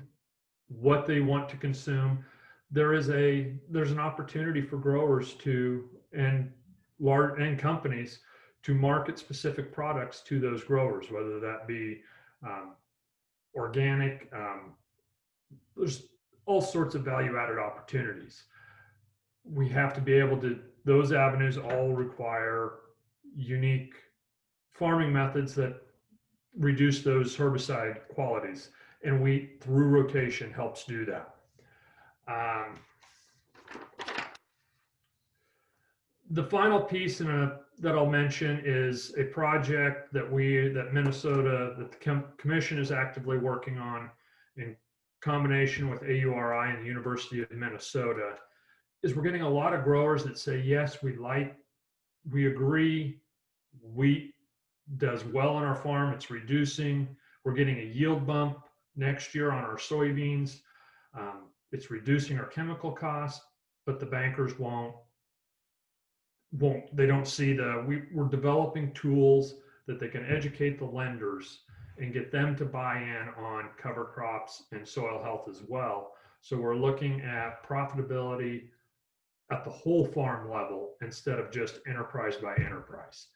E: what they want to consume, there's an opportunity for growers and companies to market specific products to those growers, whether that be organic. There's all sorts of value-added opportunities. We have to be able to, those avenues all require unique farming methods that reduce those herbicide qualities, and wheat through rotation helps do that. The final piece that I'll mention is a project that the Commission is actively working on in combination with AURI and the University of Minnesota. Is we're getting a lot of growers that say, yes, we agree, wheat does well on our farm, it's reducing, we're getting a yield bump next year on our soybeans, it's reducing our chemical costs, but the bankers they don't see we're developing tools that they can educate the lenders and get them to buy in on cover crops and soil health as well. So we're looking at profitability at the whole farm level instead of just enterprise by enterprise.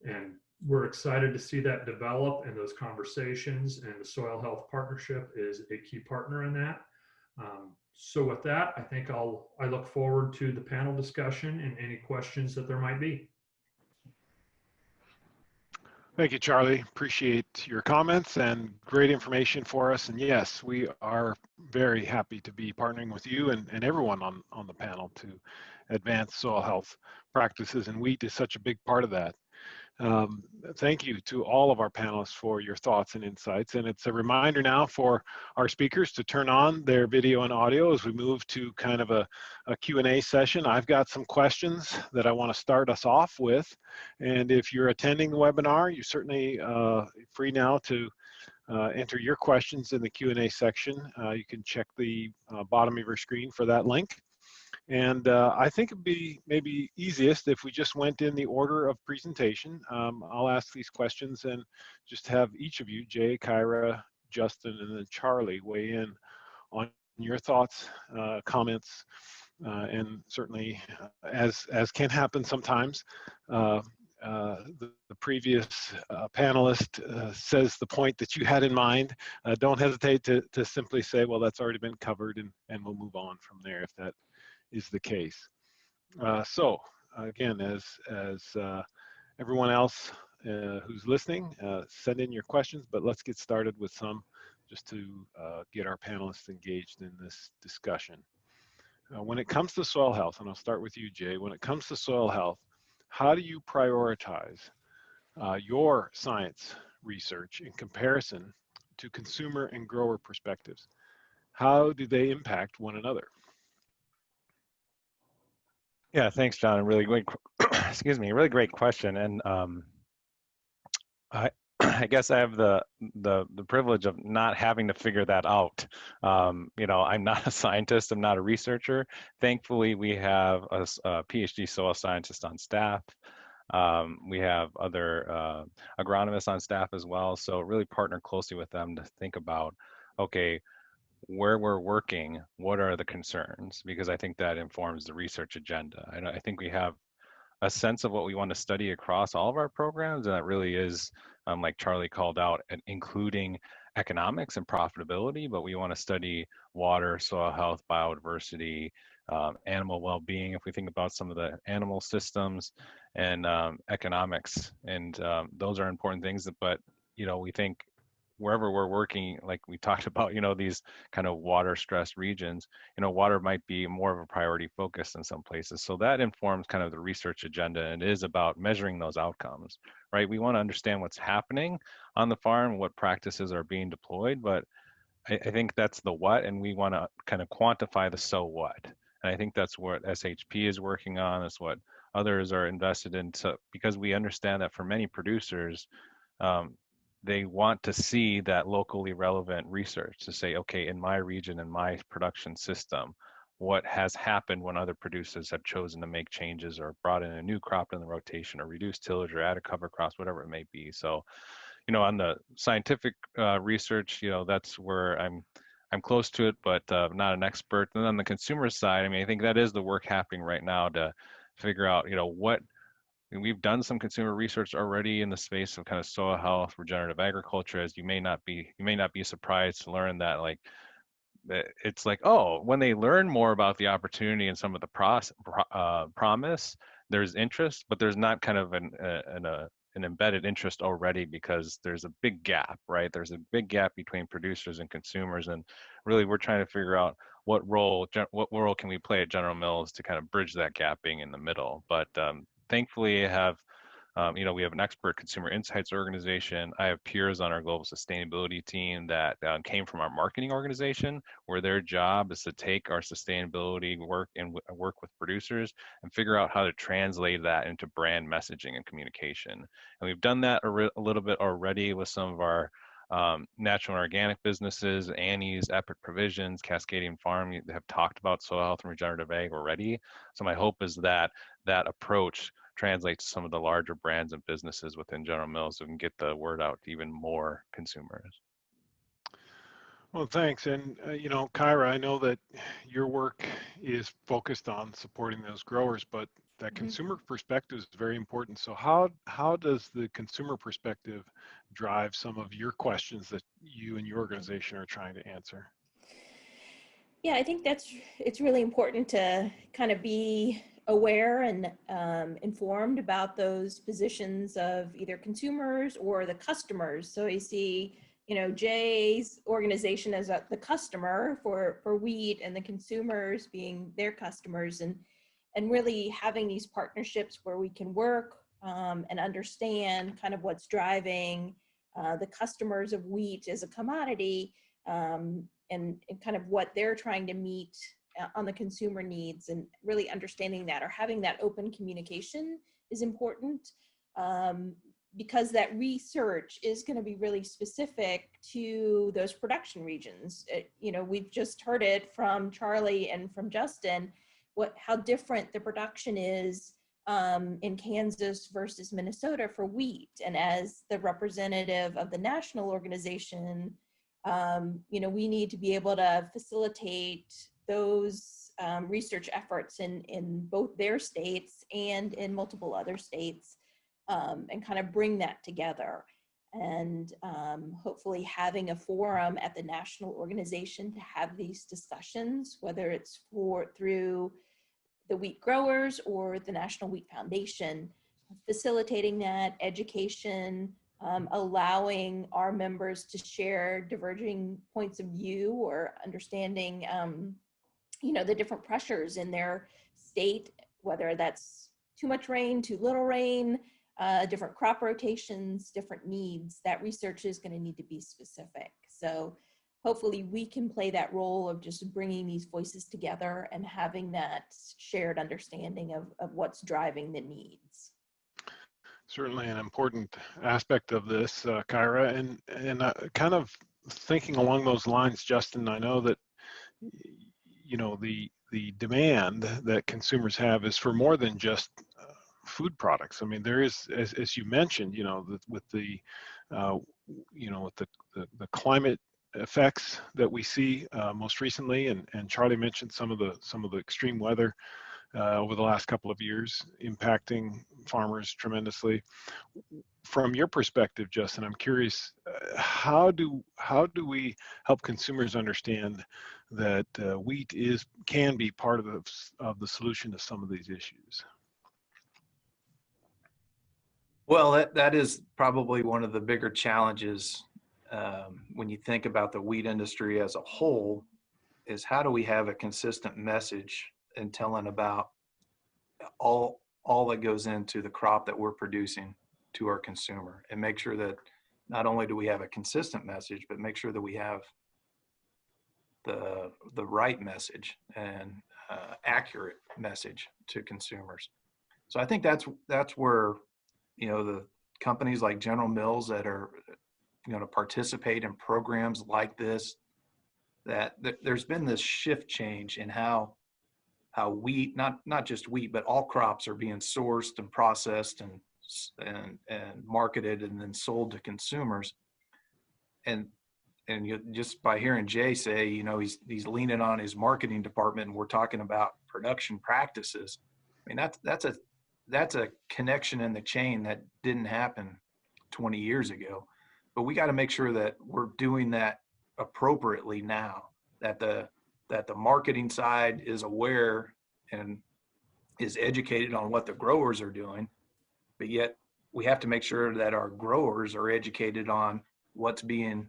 E: And we're excited to see that develop in those conversations, and the Soil Health Partnership is a key partner in that. So with that, I think I look forward to the panel discussion and any questions that there might be.
A: Thank you, Charlie. Appreciate your comments and great information for us. And yes, we are very happy to be partnering with you and everyone on the panel to advance soil health practices, and wheat is such a big part of that. Thank you to all of our panelists for your thoughts and insights. And it's a reminder now for our speakers to turn on their video and audio as we move to kind of a Q&A session. I've got some questions that I want to start us off with. And if you're attending the webinar, you're certainly free now to enter your questions in the Q&A section. You can check the bottom of your screen for that link. And I think it'd be maybe easiest if we just went in the order of presentation. I'll ask these questions and just have each of you, Jay, Keira, Justin, and then Charlie, weigh in on your thoughts, comments, and certainly, as can happen sometimes, the previous panelist says the point that you had in mind. Don't hesitate to simply say, well, that's already been covered, and we'll move on from there if that is the case. So again, as everyone else who's listening, send in your questions, but let's get started with some just to get our panelists engaged in this discussion. When it comes to soil health, and I'll start with you, Jay, when it comes to soil health, how do you prioritize your science research in comparison to consumer and grower perspectives? How do they impact one another?
F: Yeah, thanks, John. A really great, excuse me, a really great question. And I guess I have the privilege of not having to figure that out. You know, I'm not a scientist. I'm not a researcher. Thankfully, we have a PhD soil scientist on staff. We have other agronomists on staff as well. So really partner closely with them to think about, okay, where we're working, what are the concerns? Because I think that informs the research agenda. And I think we have a sense of what we want to study across all of our programs, and that really is, like Charlie called out, including economics and profitability, but we want to study water, soil health, biodiversity, animal well-being, if we think about some of the animal systems, and economics. And those are important things, but, you know, we think wherever we're working, like we talked about, you know, these kind of water stressed regions, you know, water might be more of a priority focus in some places. So that informs kind of the research agenda, and it is about measuring those outcomes, right? We want to understand what's happening on the farm, what practices are being deployed, but I think that's the what, and we want to kind of quantify the so what. And I think that's what SHP is working on. That's what others are invested in, because we understand that for many producers, they want to see that locally relevant research to say, okay, in my region, in my production system, what has happened when other producers have chosen to make changes or brought in a new crop in the rotation or reduced tillage or add a cover crops, whatever it may be. So, you know, on the scientific research, you know, that's where I'm close to it, but not an expert. And on the consumer side, I mean, I think that is the work happening right now to figure out, you know, what. And we've done some consumer research already in the space of kind of soil health, regenerative agriculture. As you may not be surprised to learn that, like, it's like, oh, when they learn more about the opportunity and some of the promise, there's interest, but there's not kind of an embedded interest already, because there's a big gap, right? There's a big gap between producers and consumers, and really we're trying to figure out what role can we play at General Mills to kind of bridge that gap, being in the middle. But thankfully, I have, you know, we have an expert consumer insights organization. I have peers on our global sustainability team that came from our marketing organization, where their job is to take our sustainability work and work with producers and figure out how to translate that into brand messaging and communication. And we've done that a little bit already with some of our natural and organic businesses. Annie's, Epic Provisions, Cascadian Farm have talked about soil health and regenerative ag already. So my hope is that that approach translates to some of the larger brands and businesses within General Mills, so we can get the word out to even more consumers.
A: Well, thanks. And, you know, Keira, I know that your work is focused on supporting those growers, but that consumer perspective is very important. So how does the consumer perspective drive some of your questions that you and your organization are trying to answer?
C: Yeah, I think it's really important to kind of be aware and informed about those positions of either consumers or the customers. So I see, you know, Jay's organization as the customer for wheat, and the consumers being their customers, and really having these partnerships where we can work and understand kind of what's driving the customers of wheat as a commodity, and kind of what they're trying to meet on the consumer needs, and really understanding that, or having that open communication is important, because that research is going to be really specific to those production regions. You know, we've just heard it from Charlie and from Justin, how different the production is in Kansas versus Minnesota for wheat. And as the representative of the national organization, you know, we need to be able to facilitate those research efforts in both their states and in multiple other states, and kind of bring that together. And hopefully having a forum at the national organization to have these discussions, whether it's through the wheat growers or the National Wheat Foundation, facilitating that education, allowing our members to share diverging points of view, or understanding, you know, the different pressures in their state, whether that's too much rain, too little rain, different crop rotations, different needs. That research is going to need to be specific. So hopefully we can play that role of just bringing these voices together and having that shared understanding of what's driving the needs.
A: Certainly an important aspect of this, Keira, and kind of thinking along those lines, Justin, I know that, you know, the demand that consumers have is for more than just food products. I mean, there is, as you mentioned, you know, with the climate effects that we see most recently, and Charlie mentioned some of the extreme weather over the last couple of years impacting farmers tremendously. From your perspective, Justin, I'm curious, how do we help consumers understand that wheat can be part of the solution to some of these issues?
D: Well, that is probably one of the bigger challenges when you think about the wheat industry as a whole, is how do we have a consistent message in telling about all that goes into the crop that we're producing to our consumer, and make sure that not only do we have a consistent message, but make sure that we have the right message and accurate message to consumers. So I think that's where, you know, the companies like General Mills that are going to participate in programs like this, that there's been this shift change in how wheat, not just wheat, but all crops are being sourced and processed and marketed and then sold to consumers. And you, just by hearing Jay say, you know, he's leaning on his marketing department, and we're talking about production practices. I mean, that's a connection in the chain that didn't happen 20 years ago. But we got to make sure that we're doing that appropriately now, that the marketing side is aware and is educated on what the growers are doing, but yet we have to make sure that our growers are educated on what's being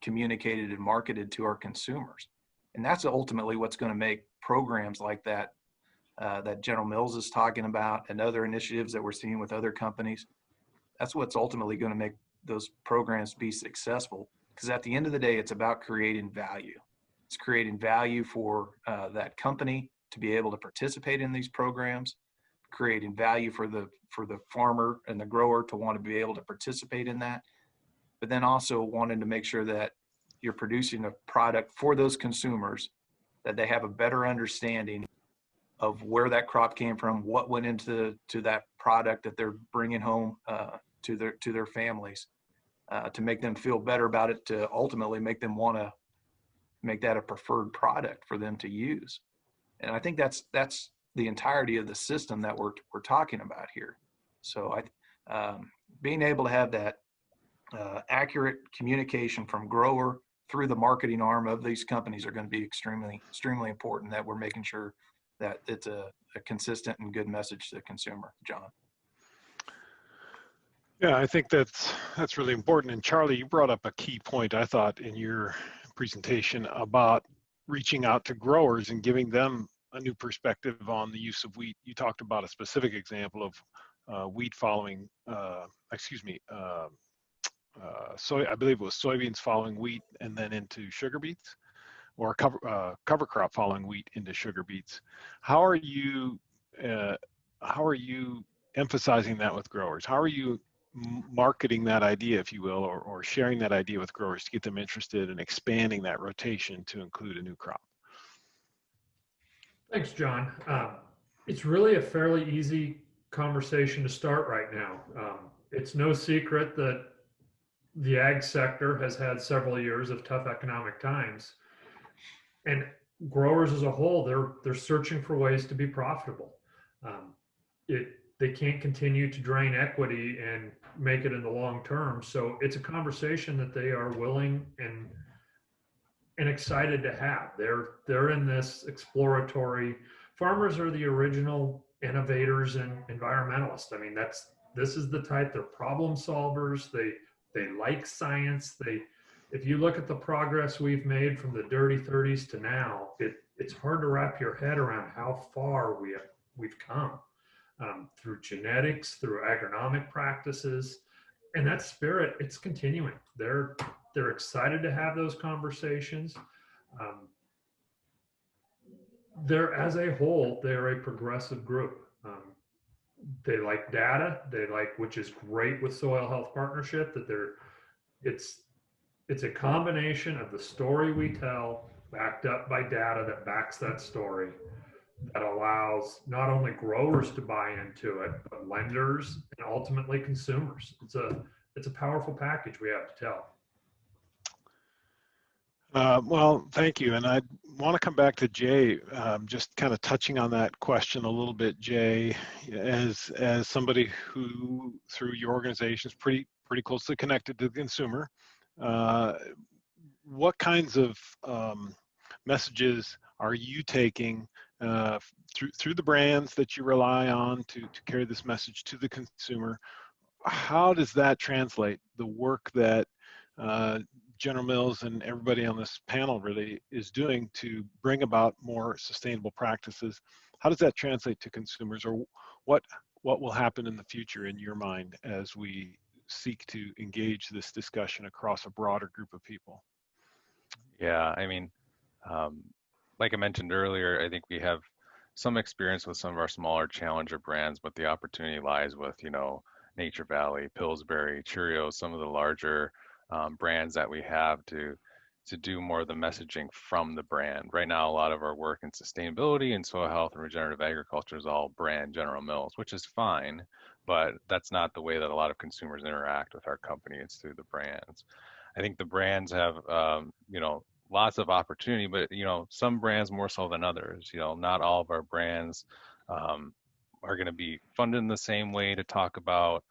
D: communicated and marketed to our consumers. And that's ultimately what's going to make programs like that that General Mills is talking about, and other initiatives that we're seeing with other companies. That's what's ultimately going to make those programs be successful, because at the end of the day, it's about creating value. It's creating value for that company to be able to participate in these programs, creating value for the farmer and the grower to want to be able to participate in that, but then also wanting to make sure that you're producing a product for those consumers, that they have a better understanding of where that crop came from, what went into that product that they're bringing home to their families, to make them feel better about it, to ultimately make them want to make that a preferred product for them to use. And I think that's the entirety of the system that we're talking about here. So being able to have that accurate communication from grower through the marketing arm of these companies are going to be extremely, extremely important, that we're making sure that it's a consistent and good message to the consumer. John.
A: Yeah, I think that's really important. And Charlie, you brought up a key point, I thought, in your presentation about reaching out to growers and giving them a new perspective on the use of wheat. You talked about a specific example wheat following, soy, I believe it was soybeans following wheat and then into sugar beets, or cover crop following wheat into sugar beets. How are you emphasizing that with growers? How are you marketing that idea, if you will, or sharing that idea with growers to get them interested in expanding that rotation to include a new crop?
E: Thanks, John. It's really a fairly easy conversation to start right now. It's no secret that the ag sector has had several years of tough economic times, and growers as a whole, they're searching for ways to be profitable. They can't continue to drain equity and make it in the long term. So it's a conversation that they are willing and excited to have. They're in this exploratory. Farmers are the original innovators and environmentalists. I mean, this is the type. They're problem solvers. They like science. If you look at the progress we've made from the dirty 30s to now, it's hard to wrap your head around how far we've come through genetics, through agronomic practices, and that spirit, it's continuing. They're excited to have those conversations. As a whole, they're a progressive group. They like data. Which is great with Soil Health Partnership, that it's a combination of the story we tell, backed up by data that backs that story, that allows not only growers to buy into it, but lenders and ultimately consumers. It's a powerful package we have to tell.
A: Well, thank you. And I want to come back to Jay, just kind of touching on that question a little bit, Jay, as somebody who, through your organization, is pretty closely connected to the consumer. What kinds of messages are you taking through the brands that you rely on to carry this message to the consumer? How does that translate, the work that General Mills and everybody on this panel really is doing to bring about more sustainable practices? How does that translate to consumers, or what will happen in the future in your mind as we seek to engage this discussion across a broader group of people?
B: Yeah, I mean, like I mentioned earlier, I think we have some experience with some of our smaller challenger brands, but the opportunity lies with, Nature Valley, Pillsbury, Cheerios, some of the larger brands that we have to do more of the messaging from the brand. Right now, a lot of our work in sustainability and soil health and regenerative agriculture is all brand General Mills, which is fine, but that's not the way that a lot of consumers interact with our company. It's through the brands. I think the brands have, lots of opportunity, but, some brands more so than others. Not all of our brands are going to be funded in the same way to talk about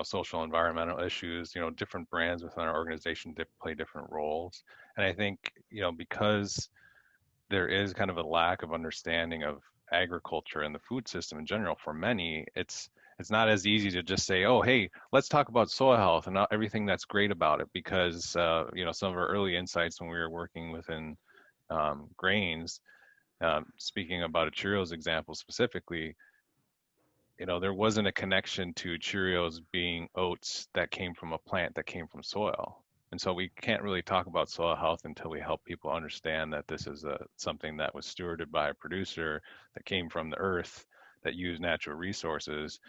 B: social environmental issues. Different brands within our organization play different roles. And I think, because there is kind of a lack of understanding of agriculture and the food system in general for many, it's not as easy to just say, oh, hey, let's talk about soil health and everything that's great about it, because, some of our early insights when we were working within grains, speaking about a Cheerios example specifically, there wasn't a connection to Cheerios being oats that came from a plant that came from soil. And so we can't really talk about soil health until we help people understand that this is something that was stewarded by a producer that came from the earth, that used natural resources.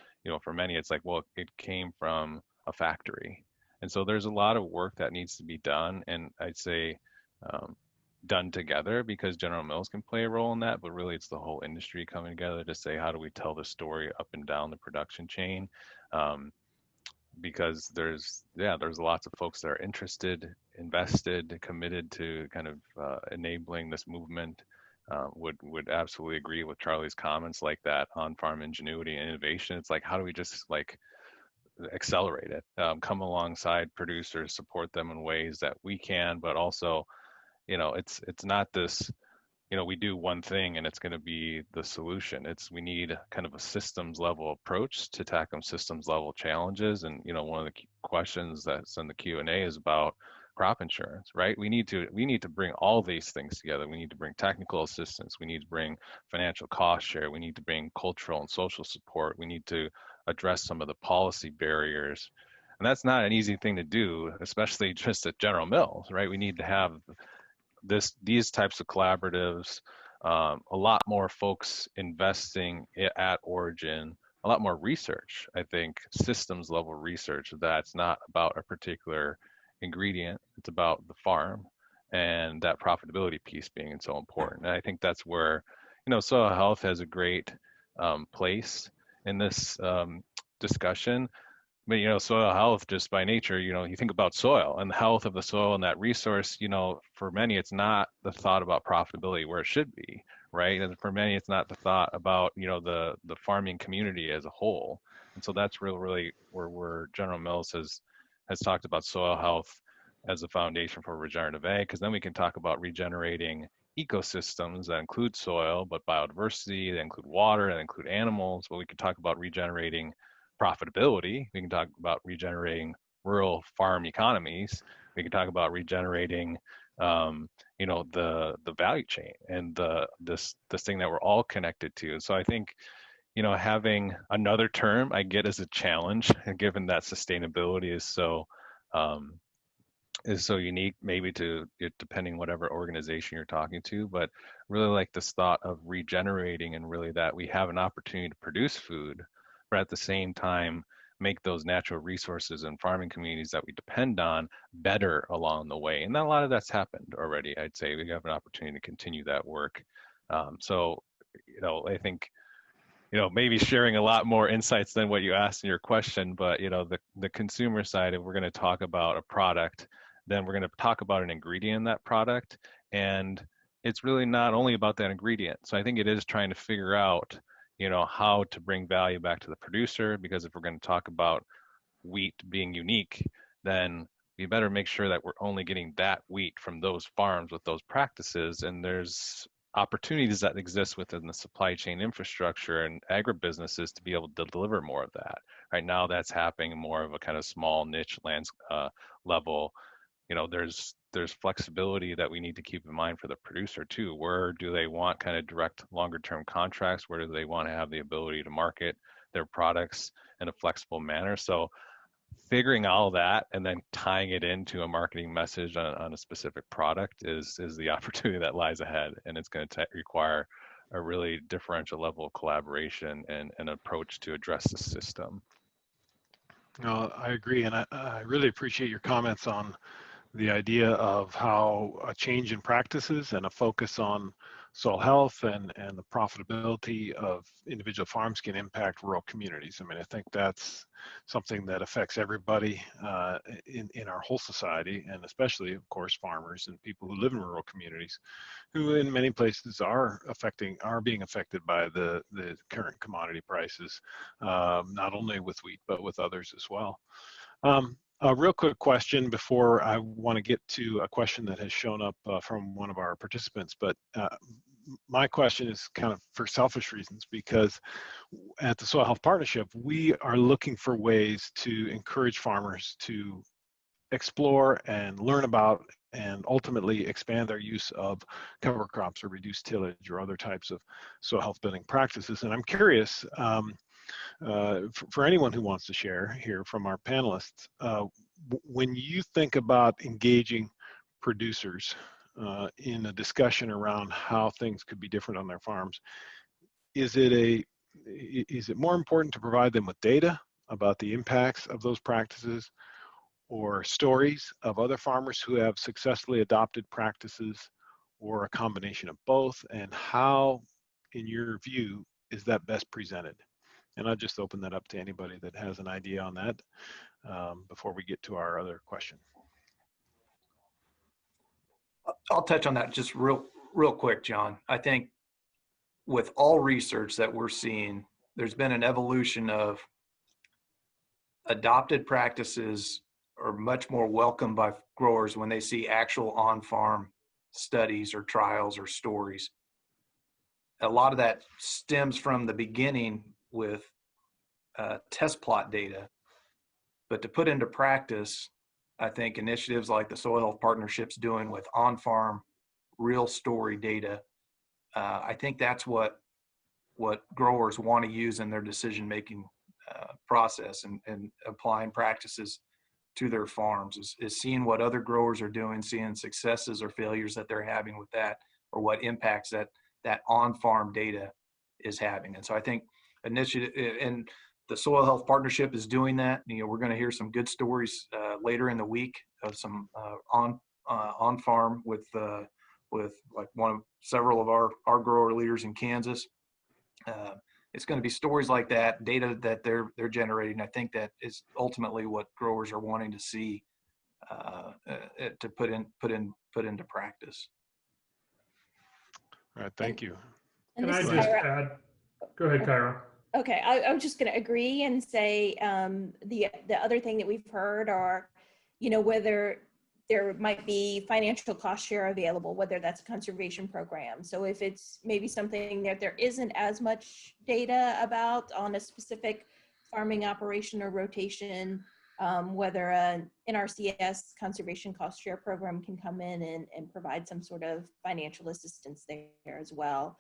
B: For many, it's like, well, it came from a factory. And so there's a lot of work that needs to be done. And I'd say done together, because General Mills can play a role in that, but really it's the whole industry coming together to say, how do we tell the story up and down the production chain? Because there's lots of folks that are interested, invested, committed to kind of enabling this movement. Would absolutely agree with Charlie's comments like that on farm ingenuity and innovation. It's like, how do we just accelerate it, come alongside producers, support them in ways that we can, but also, it's not this, we do one thing and it's going to be the solution. We need kind of a systems level approach to tackle systems level challenges. And, one of the questions that's in the Q&A is about crop insurance, right? We need to bring all these things together. We need to bring technical assistance. We need to bring financial cost share. We need to bring cultural and social support. We need to address some of the policy barriers. And that's not an easy thing to do, especially just at General Mills, right? We need to have these types of collaboratives, a lot more folks investing at origin, a lot more research, I think, systems level research that's not about a particular ingredient, it's about the farm, and that profitability piece being so important. And I think that's where, soil health has a great place in this discussion. But soil health, just by nature, you think about soil and the health of the soil and that resource. For many, it's not the thought about profitability where it should be, right? And for many, it's not the thought about the farming community as a whole. And so that's really where General Mills has talked about soil health as a foundation for regenerative ag, because then we can talk about regenerating ecosystems that include soil, but biodiversity, that include water, that include animals. But we can talk about regenerating profitability. We can talk about regenerating rural farm economies. We can talk about regenerating, the value chain and this thing that we're all connected to. So I think, having another term I get as a challenge, given that sustainability is so unique, maybe to it, depending whatever organization you're talking to, but really like this thought of regenerating, and really that we have an opportunity to produce food, but at the same time make those natural resources and farming communities that we depend on better along the way. And a lot of that's happened already. I'd say we have an opportunity to continue that work. I think maybe sharing a lot more insights than what you asked in your question, but the consumer side, if we're going to talk about a product, then we're going to talk about an ingredient in that product, and it's really not only about that ingredient. So I think it is trying to figure out how to bring value back to the producer, because if we're going to talk about wheat being unique, then we better make sure that we're only getting that wheat from those farms with those practices. And there's opportunities that exist within the supply chain infrastructure and agribusinesses to be able to deliver more of that. Right now, that's happening more of a kind of small niche lands level. There's flexibility that we need to keep in mind for the producer too. Where do they want kind of direct longer term contracts? Where do they want to have the ability to market their products in a flexible manner? So figuring all that and then tying it into a marketing message on a specific product is the opportunity that lies ahead. And it's going to require a really differential level of collaboration and an approach to address the system.
A: No, I agree. And I really appreciate your comments on the idea of how a change in practices and a focus on soil health and the profitability of individual farms can impact rural communities. I mean, I think that's something that affects everybody in our whole society, and especially, of course, farmers and people who live in rural communities, who in many places are being affected by the current commodity prices, not only with wheat, but with others as well. A real quick question before I want to get to a question that has shown up from one of our participants, but my question is kind of for selfish reasons, because at the Soil Health Partnership, we are looking for ways to encourage farmers to explore and learn about and ultimately expand their use of cover crops or reduced tillage or other types of soil health building practices. And I'm curious, for anyone who wants to share here from our panelists, when you think about engaging producers in a discussion around how things could be different on their farms, is it more important to provide them with data about the impacts of those practices, or stories of other farmers who have successfully adopted practices, or a combination of both? And how, in your view, is that best presented? And I'll just open that up to anybody that has an idea on that before we get to our other question.
D: I'll touch on that just real quick, John. I think with all research that we're seeing, there's been an evolution of adopted practices are much more welcomed by growers when they see actual on-farm studies or trials or stories. A lot of that stems from the beginning with test plot data, but to put into practice, I think initiatives like the Soil Health Partnership's doing with on-farm real story data, I think that's what growers want to use in their decision-making process and applying practices to their farms is seeing what other growers are doing, seeing successes or failures that they're having with that, or what impacts that on-farm data is having. And so I think initiative and the Soil Health Partnership is doing that. You know, we're going to hear some good stories later in the week of some on farm with like several of our grower leaders in Kansas. It's going to be stories like that, data that they're generating. I think that is ultimately what growers are wanting to see to put into practice.
A: All right, thank you.
C: And
E: Can
C: this
E: I
C: is
E: just
C: Keira.
E: add? Go ahead, Keira.
C: Okay, I was just going to agree and say the other thing that we've heard are, you know, whether there might be financial cost share available, whether that's a conservation program. So if it's maybe something that there isn't as much data about on a specific farming operation or rotation, whether an NRCS conservation cost share program can come in and provide some sort of financial assistance there as well.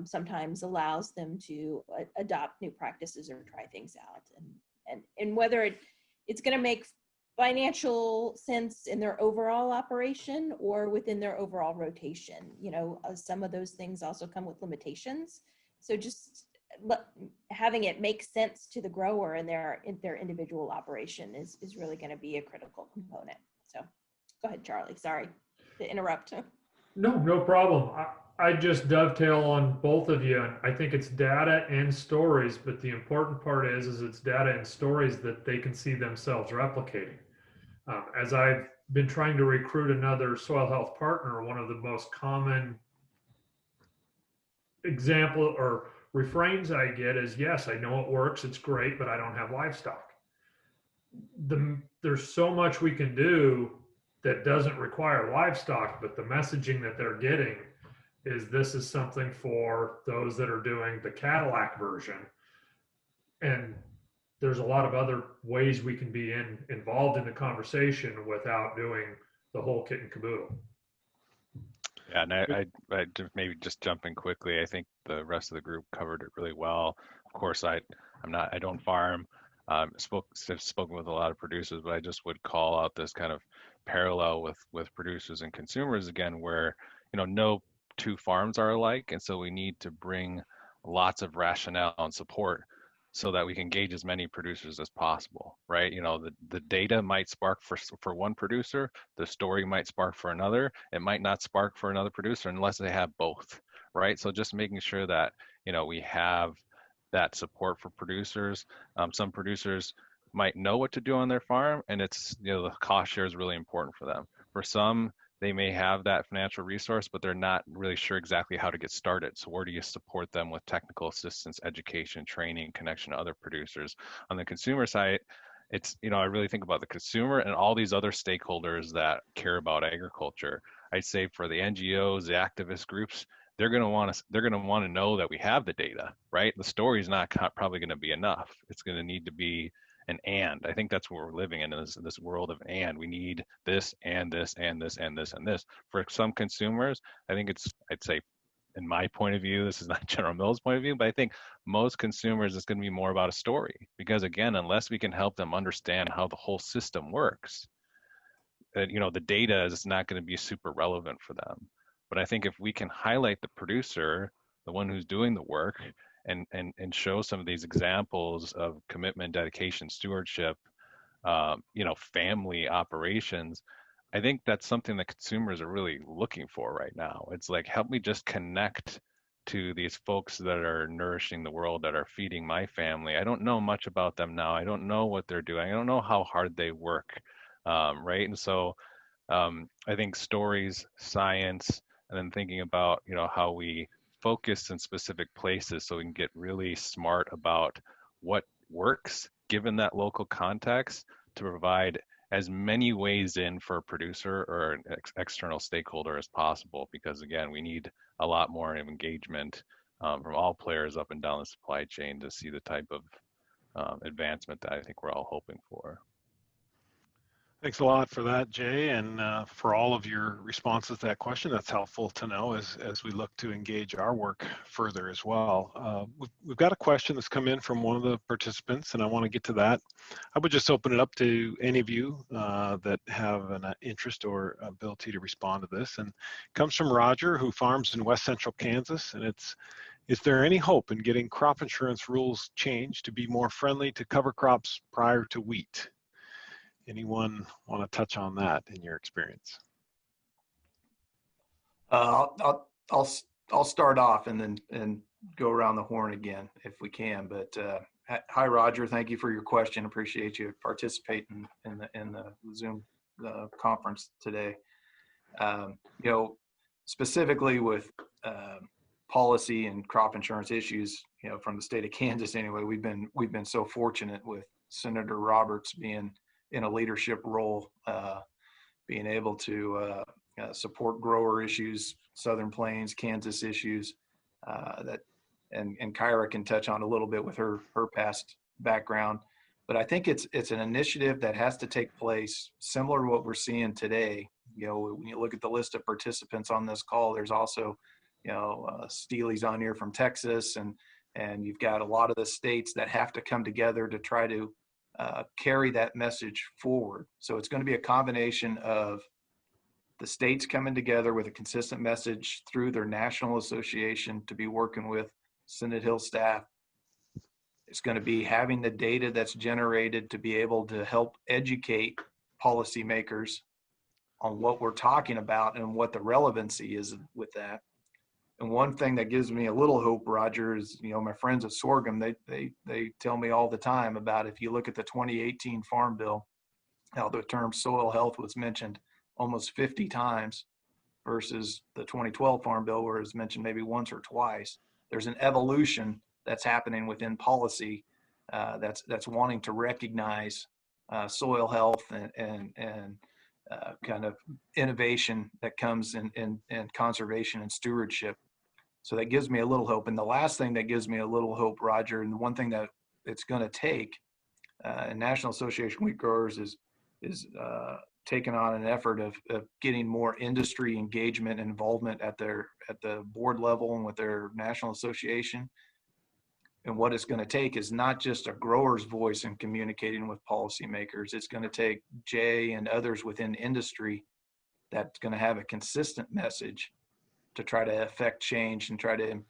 C: Sometimes allows them to adopt new practices or try things out, and whether it's going to make financial sense in their overall operation or within their overall rotation. You know, some of those things also come with limitations. So just having it make sense to the grower in their individual operation is really going to be a critical component. So go ahead, Charlie. Sorry to interrupt.
E: No problem. I just dovetail on both of you. And I think it's data and stories, but the important part is it's data and stories that they can see themselves replicating. As I've been trying to recruit another soil health partner, one of the most common example or refrains I get is, yes, I know it works, it's great, but I don't have livestock. There's so much we can do that doesn't require livestock, but the messaging that they're getting is this is something for those that are doing the Cadillac version. And there's a lot of other ways we can be involved in the conversation without doing the whole kit and caboodle.
B: Yeah, and I just maybe just jumping quickly. I think the rest of the group covered it really well. Of course, I don't farm. I've spoken with a lot of producers, but I just would call out this kind of parallel with producers and consumers again, where no two farms are alike, and so we need to bring lots of rationale and support so that we can engage as many producers as possible, right? The data might spark for one producer, the story might spark for another, it might not spark for another producer unless they have both, right? So just making sure that we have that support for producers. Some producers might know what to do on their farm, and it's the cost share is really important for them. For some, they may have that financial resource, but they're not really sure exactly how to get started. So where do you support them with technical assistance, education, training, connection to other producers? On the consumer side, it's, I really think about the consumer and all these other stakeholders that care about agriculture. I'd say for the NGOs, the activist groups, they're going to want to know that we have the data, right? The story is not probably going to be enough. It's going to need to be and I think that's what we're living in this world of and. We need this and this and this and this and this. For some consumers, I think I'd say, in my point of view, this is not General Mills' point of view, but I think most consumers it's going to be more about a story, because again, unless we can help them understand how the whole system works, the data is not going to be super relevant for them. But I think if we can highlight the producer, the one who's doing the work, and show some of these examples of commitment, dedication, stewardship, family operations, I think that's something that consumers are really looking for right now. It's like, help me just connect to these folks that are nourishing the world, that are feeding my family. I don't know much about them now. I don't know what they're doing. I don't know how hard they work, right? And so I think stories, science, and then thinking about, how we focus in specific places so we can get really smart about what works given that local context to provide as many ways in for a producer or an external stakeholder as possible, because again, we need a lot more engagement from all players up and down the supply chain to see the type of advancement that I think we're all hoping for.
A: Thanks a lot for that, Jay, and for all of your responses to that question. That's helpful to know as we look to engage our work further as well. We've got a question that's come in from one of the participants, and I want to get to that. I would just open it up to any of you that have an interest or ability to respond to this. And it comes from Roger, who farms in West Central Kansas, and it's, is there any hope in getting crop insurance rules changed to be more friendly to cover crops prior to wheat? Anyone want to touch on that in your experience?
D: I'll start off and then go around the horn again if we can. But hi, Roger. Thank you for your question. Appreciate you participating in the Zoom conference today. You know, specifically with policy and crop insurance issues, you know, from the state of Kansas anyway, we've been so fortunate with Senator Roberts being in a leadership role, being able to support grower issues, Southern Plains, Kansas issues, and Keira can touch on a little bit with her past background. But I think it's an initiative that has to take place similar to what we're seeing today. You know, when you look at the list of participants on this call, there's also, you know, Steely's on here from Texas, and you've got a lot of the states that have to come together to try to carry that message forward. So it's going to be a combination of the states coming together with a consistent message through their national association to be working with Senate Hill staff. It's going to be having the data that's generated to be able to help educate policymakers on what we're talking about and what the relevancy is with that. And one thing that gives me a little hope, Roger, is, you know, my friends at Sorghum, they tell me all the time about, if you look at the 2018 Farm Bill, how the term soil health was mentioned almost 50 times versus the 2012 Farm Bill, where it's mentioned maybe once or twice. There's an evolution that's happening within policy that's wanting to recognize soil health and kind of innovation that comes in conservation and stewardship. So that gives me a little hope. And the last thing that gives me a little hope, Roger, and the one thing that it's going to take, and National Association Wheat Growers is taking on an effort of getting more industry engagement and involvement at the board level and with their national association. And what it's going to take is not just a grower's voice in communicating with policymakers. It's going to take Jay and others within industry that's going to have a consistent message to try to affect change and try to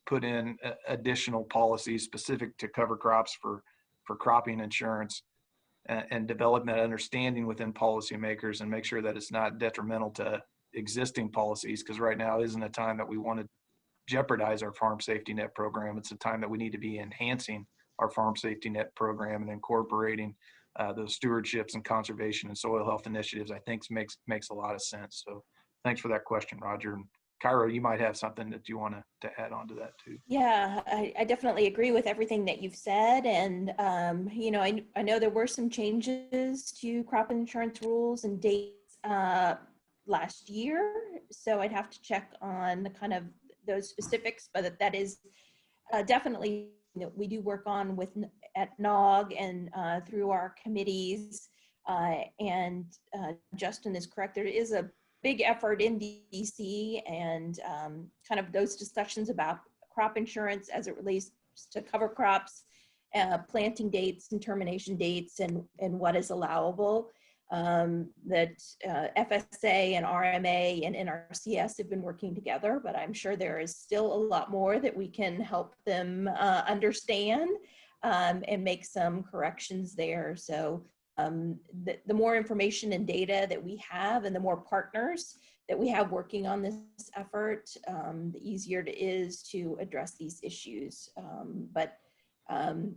D: put in additional policies specific to cover crops for cropping insurance, and develop that understanding within policymakers and make sure that it's not detrimental to existing policies, because right now isn't a time that we want to jeopardize our farm safety net program. It's a time that we need to be enhancing our farm safety net program and incorporating those stewardships and conservation and soil health initiatives. I think makes a lot of sense. So thanks for that question, Roger. And Keira, you might have something that you want to add on to that too.
C: Yeah, I definitely agree with everything that you've said. And, you know, I know there were some changes to crop insurance rules and dates last year. So I'd have to check on the kind of those specifics, but that is definitely, you know, we do work on with at NOG and through our committees. And Justin is correct. There is a big effort in DC and kind of those discussions about crop insurance as it relates to cover crops, planting dates and termination dates, and what is allowable. That FSA and RMA and NRCS have been working together, but I'm sure there is still a lot more that we can help them understand and make some corrections there. So the more information and data that we have and the more partners that we have working on this effort, the easier it is to address these issues. But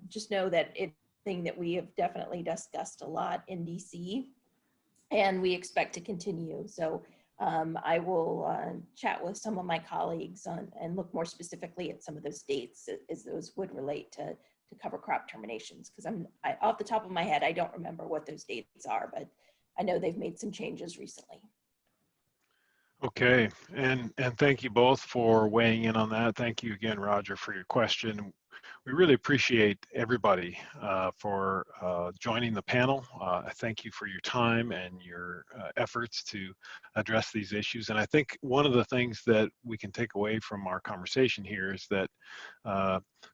C: just know that it's something that we have definitely discussed a lot in DC, and we expect to continue. So I will chat with some of my colleagues and look more specifically at some of those dates as those would relate to cover crop terminations, because off the top of my head, I don't remember what those dates are, but I know they've made some changes recently.
A: Okay, and thank you both for weighing in on that. Thank you again, Roger, for your question. We really appreciate everybody for joining the panel. I thank you for your time and your efforts to address these issues. And I think one of the things that we can take away from our conversation here is that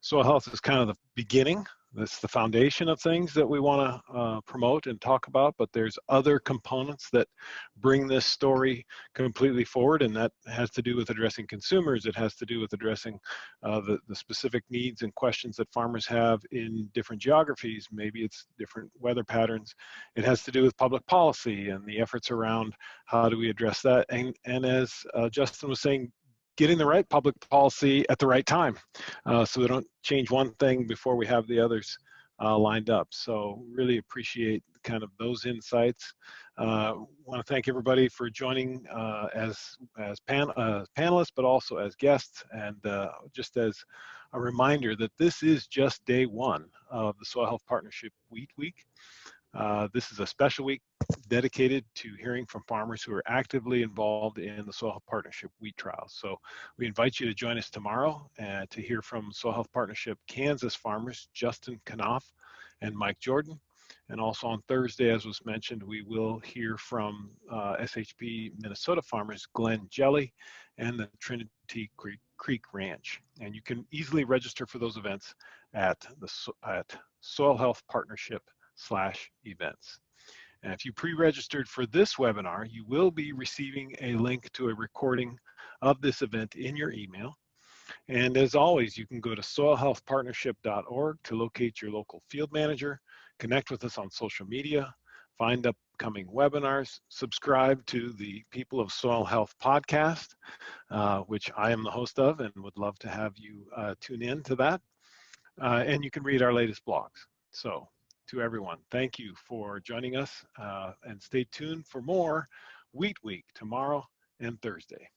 A: soil health is kind of the beginning. That's the foundation of things that we want to promote and talk about, but there's other components that bring this story completely forward, and that has to do with addressing consumers. It has to do with addressing the specific needs and questions that farmers have in different geographies. Maybe it's different weather patterns. It has to do with public policy and the efforts around how do we address that. And as Justin was saying, getting the right public policy at the right time, so we don't change one thing before we have the others lined up. So really appreciate kind of those insights. Want to thank everybody for joining as panelists, but also as guests. And just as a reminder that this is just day one of the Soil Health Partnership Wheat Week. This is a special week dedicated to hearing from farmers who are actively involved in the Soil Health Partnership wheat trials. So we invite you to join us tomorrow to hear from Soil Health Partnership Kansas farmers Justin Knopf and Mike Jordan. And also on Thursday, as was mentioned, we will hear from SHP Minnesota farmers Glenn Jelly and the Trinity Creek Ranch. And you can easily register for those events at Soil Health Partnership/events. And if you pre-registered for this webinar, you will be receiving a link to a recording of this event in your email. And as always, you can go to soilhealthpartnership.org to locate your local field manager, connect with us on social media, find upcoming webinars, subscribe to the People of Soil Health podcast, which I am the host of and would love to have you tune in to that. And you can read our latest blogs. So to everyone, thank you for joining us and stay tuned for more Wheat Week tomorrow and Thursday.